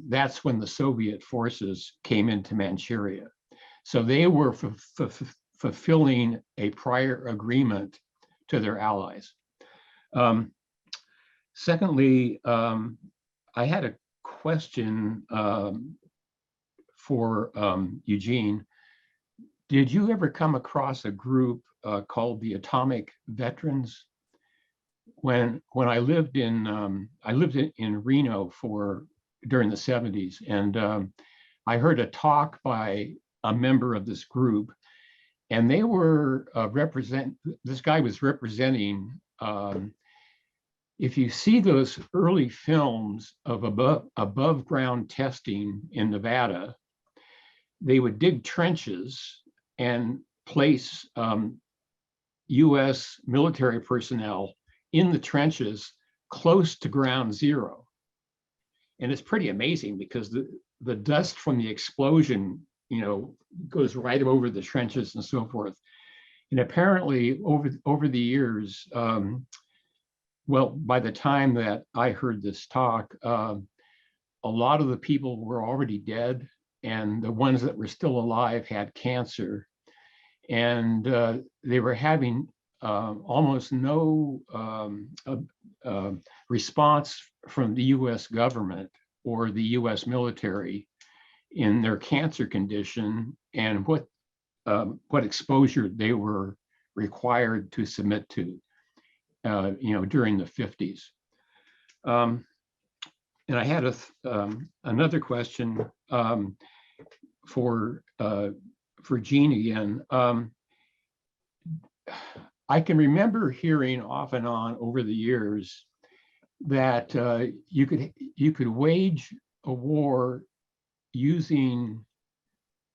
that's when the Soviet forces came into Manchuria. So they were fulfilling a prior agreement to their allies. Secondly, I had a question for Eugene. Did you ever come across a group called the Atomic Veterans? When I lived in Reno during the 70s, and I heard a talk by a member of this group, and they were this guy was representing, if you see those early films of above ground testing in Nevada, they would dig trenches and place US military personnel in the trenches close to ground zero. And it's pretty amazing because the dust from the explosion, goes right over the trenches and so forth. And apparently over the years, well, by the time that I heard this talk, a lot of the people were already dead, and the ones that were still alive had cancer. And they were having almost no response from the US government or the US military in their cancer condition and what exposure they were required to submit to, during the 50s. And I had another question for Gene again. I can remember hearing off and on over the years that you could wage a war using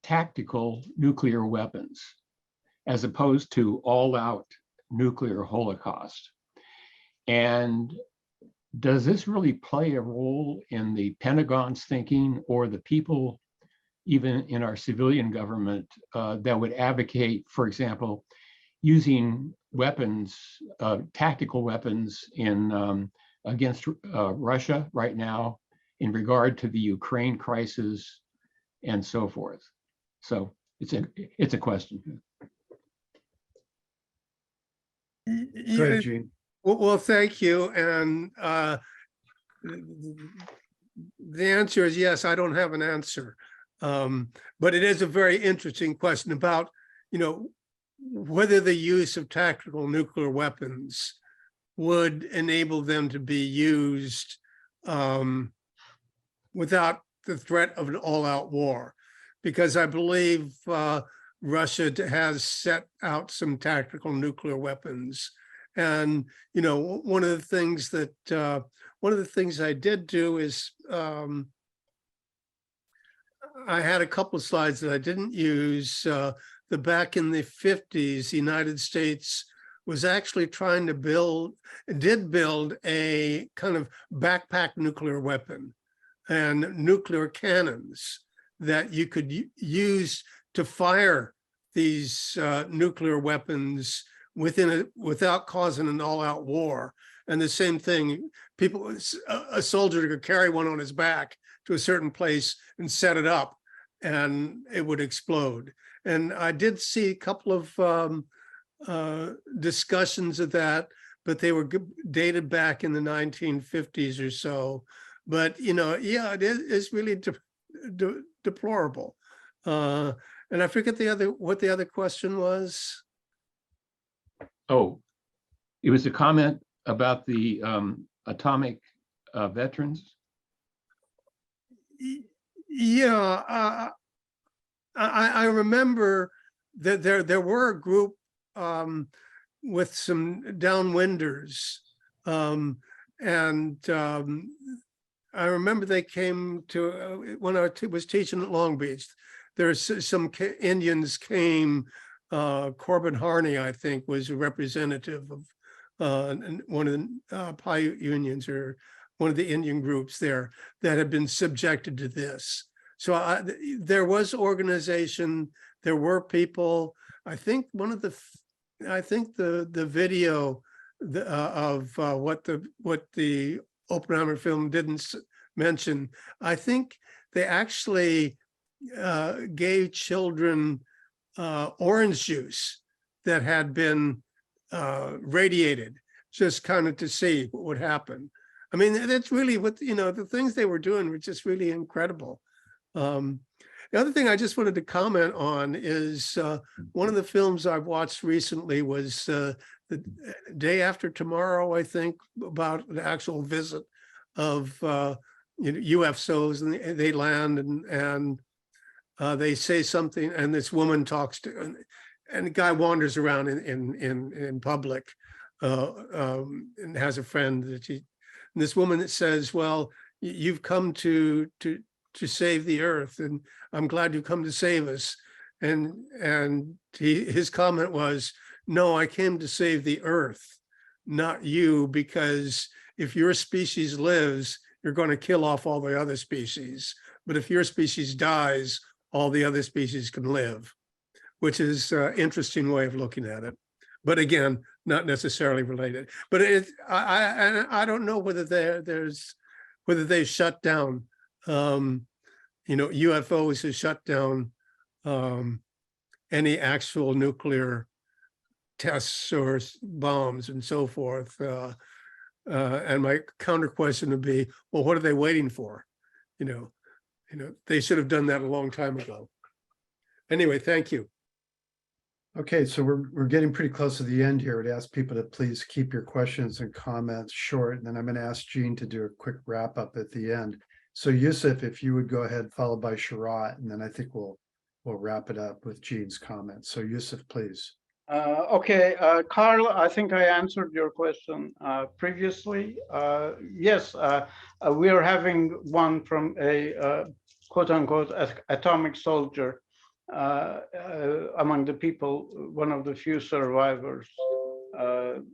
tactical nuclear weapons as opposed to all-out nuclear holocaust. And does this really play a role in the Pentagon's thinking, or the people even in our civilian government that would advocate, for example, using weapons, tactical weapons against Russia right now in regard to the Ukraine crisis and so forth? So it's a question. Go ahead, Gene. Well, thank you. And the answer is yes, I don't have an answer. But it is a very interesting question about, whether the use of tactical nuclear weapons would enable them to be used without the threat of an all-out war. Because I believe Russia has set out some tactical nuclear weapons. And, one of the things I did do is I had a couple of slides that I didn't use. Back in the 50s, the United States was actually trying to build a kind of backpack nuclear weapon and nuclear cannons that you could use to fire these nuclear weapons without causing an all-out war. And the same thing, a soldier could carry one on his back to a certain place and set it up, and it would explode. And I did see a couple of discussions of that, but they were dated back in the 1950s or so. But, yeah, it's really deplorable. And I forget what the other question was. Oh, it was a comment about the atomic veterans. Yeah, I remember that there were a group with some downwinders, and I remember they came to when I was teaching at Long Beach. There's some Indians came. Corbin Harney, I think, was a representative of one of the Paiute unions, or one of the Indian groups there that had been subjected to this. So there was organization, there were people. I think the video of what the Oppenheimer film didn't mention, I think they actually gave children orange juice that had been radiated, just kind of to see what would happen. I mean, that's really what, the things they were doing were just really incredible. The other thing I just wanted to comment on is one of the films I've watched recently was The Day After Tomorrow, I think, about the actual visit of UFOs, and they land and they say something, and this woman talks to, and the guy wanders around in public and has a friend that and this woman that says, well, you've come to save the earth, and I'm glad you've come to save us. And his comment was, no, I came to save the earth, not you, because if your species lives, you're going to kill off all the other species. But if your species dies, all the other species can live, which is an interesting way of looking at it. But again, not necessarily related. But I don't know whether they shut down, UFOs have shut down any actual nuclear tests or bombs and so forth. And my counter question would be, well, what are they waiting for? They should have done that a long time ago. Anyway, thank you. Okay, so we're getting pretty close to the end here. I'd ask people to please keep your questions and comments short, and then I'm going to ask Gene to do a quick wrap up at the end. So Yusuf, if you would go ahead, followed by Sharat, and then I think we'll wrap it up with Gene's comments. So Yusuf, please. Okay, Carl, I think I answered your question previously. Yes, we are having one from a quote unquote atomic soldier among the people, one of the few survivors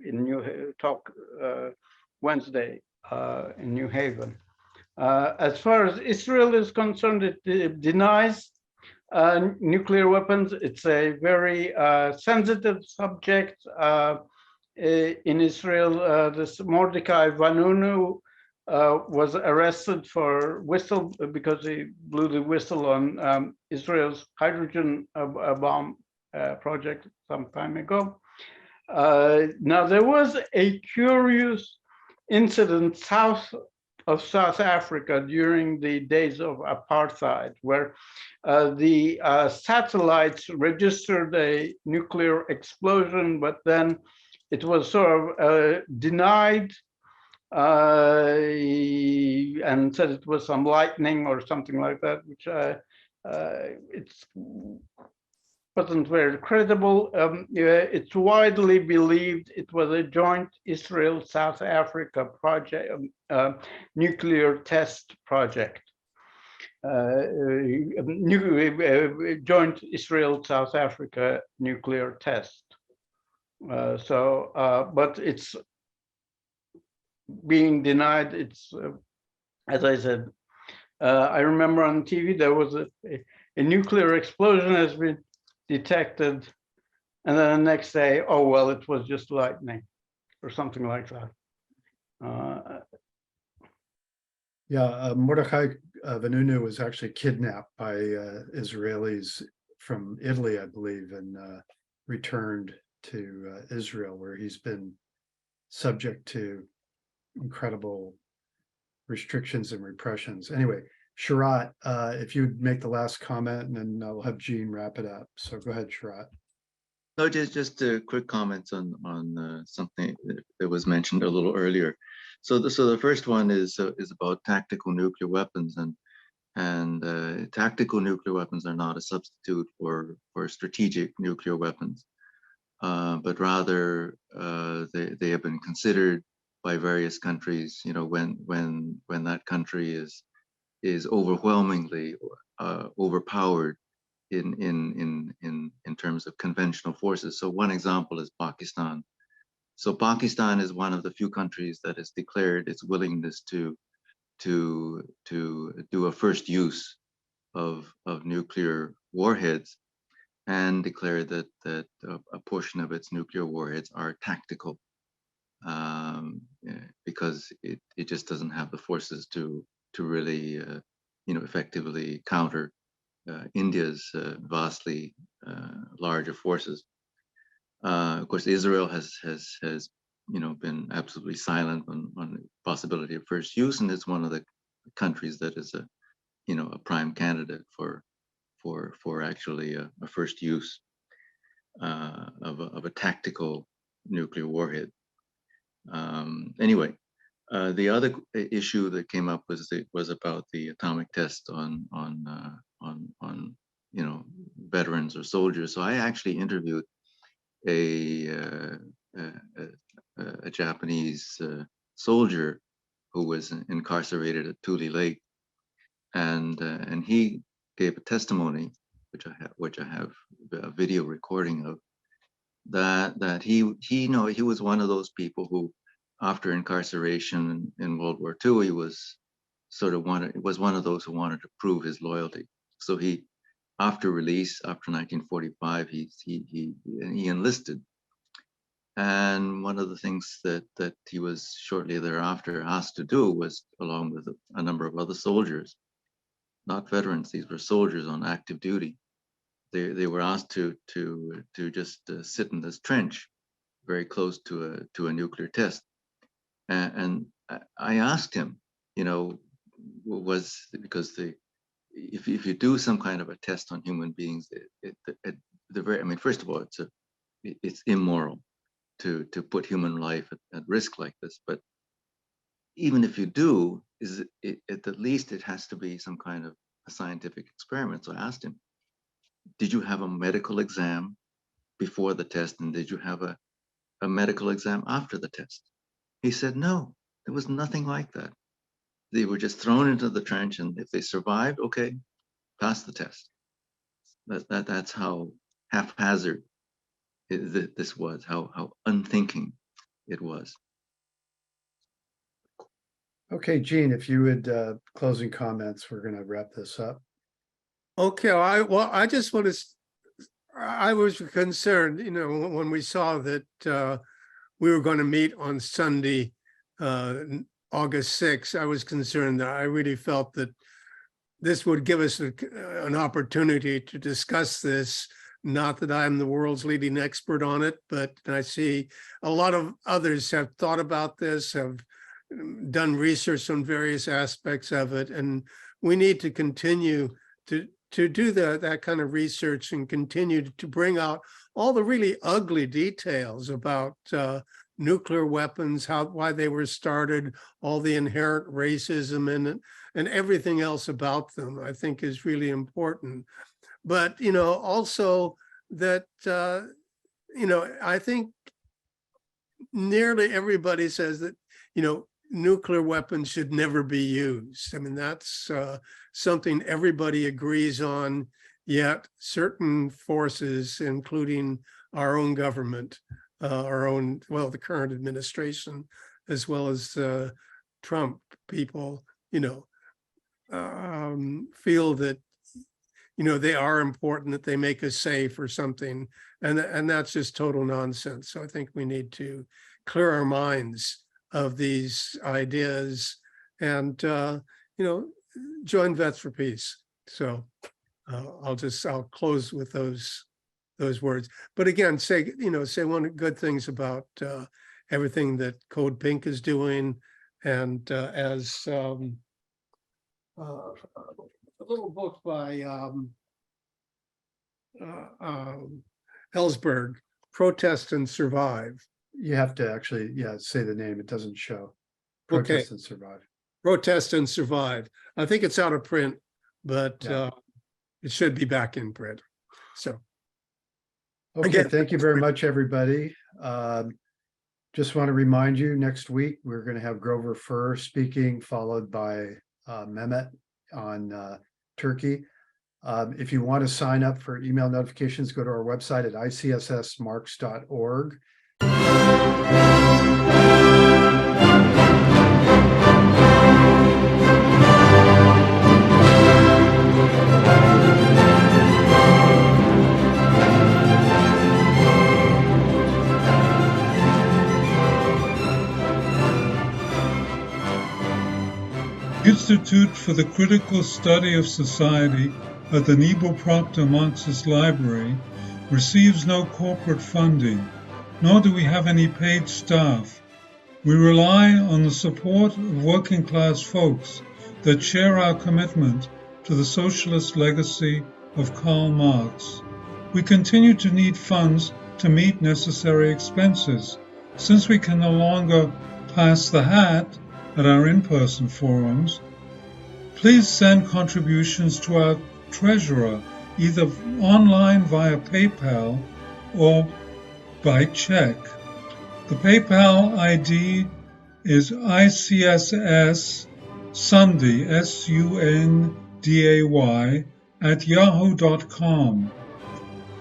in talk Wednesday in New Haven. As far as Israel is concerned, it denies nuclear weapons. It's a very sensitive subject in Israel. This Mordecai Vanunu was arrested for because he blew the whistle on Israel's hydrogen bomb project some time ago. Now, there was a curious incident south of South Africa during the days of apartheid, where the satellites registered a nuclear explosion, but then it was sort of denied and said it was some lightning or something like that, which it wasn't very credible. It's widely believed it was a joint Israel-South Africa project, nuclear test project. Joint Israel-South Africa nuclear test. But it's being denied. It's, as I said, I remember on TV there was a nuclear explosion has been detected And then the next day, oh, well, it was just lightning or something like that. Mordechai Vanunu was actually kidnapped by Israelis from Italy, I believe, and returned to Israel, where he's been subject to incredible restrictions and repressions. Anyway, Sharat, if you'd make the last comment, and then I'll have Gene wrap it up. So go ahead, Sharat. No, just a quick comments on something that was mentioned a little earlier. So the first one is about tactical nuclear weapons, and tactical nuclear weapons are not a substitute for strategic nuclear weapons, but rather they have been considered by various countries. You know, when that country is overwhelmingly overpowered in terms of conventional forces. So one example is Pakistan. So Pakistan is one of the few countries that has declared its willingness to do a first use of nuclear warheads, and declared that a portion of its nuclear warheads are tactical, because it just doesn't have the forces to really effectively counter India's vastly larger forces. Of course, Israel has been absolutely silent on the possibility of first use, and it's one of the countries that is a prime candidate for actually a first use of a tactical nuclear warhead. Anyway, the other issue that came up was about the atomic test on veterans or soldiers. So I actually interviewed a Japanese soldier who was incarcerated at Tule Lake, and he gave a testimony, which I have a video recording of, that he was one of those people who, after incarceration in World War II, he was one of those who wanted to prove his loyalty. So he, after release, after 1945, he enlisted. And one of the things that he was shortly thereafter asked to do was, along with a number of other soldiers, not veterans, these were soldiers on active duty. They were asked to just sit in this trench very close to a nuclear test. And I asked him, because if you do some kind of a test on human beings, first of all, it's immoral to put human life at risk like this. But even if you do, at the least it has to be some kind of a scientific experiment. So I asked him, did you have a medical exam before the test, and did you have a medical exam after the test? He said, no, there was nothing like that. They were just thrown into the trench, and if they survived, okay, pass the test. That's how haphazard this was, how unthinking it was. Okay, Gene, if you would closing comments, we're going to wrap this up. Okay, I was concerned, when we saw that we were going to meet on Sunday, August 6th, I was concerned that I really felt that this would give us an opportunity to discuss this. Not that I'm the world's leading expert on it, but I see a lot of others have thought about this, have done research on various aspects of it, and we need to continue to do that kind of research and continue to bring out all the really ugly details about nuclear weapons, why they were started, all the inherent racism and everything else about them, I think is really important. But, also that, I think nearly everybody says that, nuclear weapons should never be used. I mean, that's something everybody agrees on, yet certain forces, including our own government, the current administration, as well as Trump people, feel that, they are important, that they make us safe or something. And that's just total nonsense. So I think we need to clear our minds of these ideas and, join Vets for Peace. So I'll close with those words. But again, say one of the good things about everything that Code Pink is doing. And as a little book by Ellsberg, Protest and Survive. You have to actually, say the name. It doesn't show. Okay. Protest and Survive. Protest and Survive. I think it's out of print, but Yeah. it should be back in print. So. Okay, Again, thank you very much, everybody. Just want to remind you, next week, we're going to have Grover Furr speaking, followed by Mehmet on Turkey. If you want to sign up for email notifications, go to our website at icssmarks.org. Institute for the Critical Study of Society at the Niebel Proctor Marxist Library receives no corporate funding, nor do we have any paid staff. We rely on the support of working class folks that share our commitment to the socialist legacy of Karl Marx. We continue to need funds to meet necessary expenses. Since we can no longer pass the hat at our in-person forums, please send contributions to our treasurer, either online via PayPal or by check. The PayPal ID is ICSS Sunday, SUNDAY, @yahoo.com.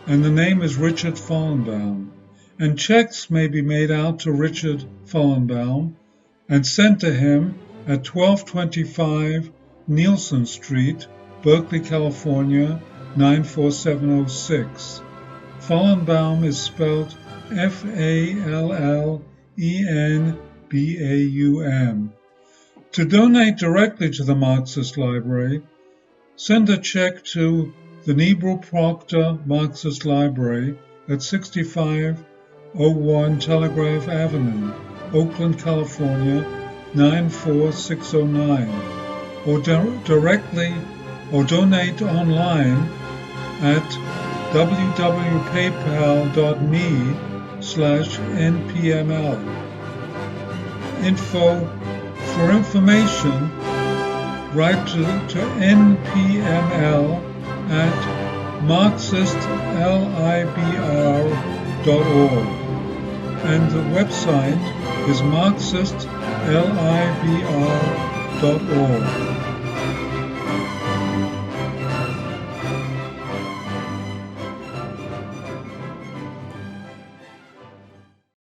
And the name is Richard Fallenbaum. And checks may be made out to Richard Fallenbaum and sent to him at 1225 Nielsen Street, Berkeley, California, 94706. Fallenbaum is spelled Fallenbaum. To donate directly to the Marxist Library, send a check to the Niebel Proctor Marxist Library at 6501 Telegraph Avenue, Oakland, California, 94609, or directly or donate online at www.paypal.me/npml. For information, write to npml at marxistlibr.org, and the website is marxistlibr.org.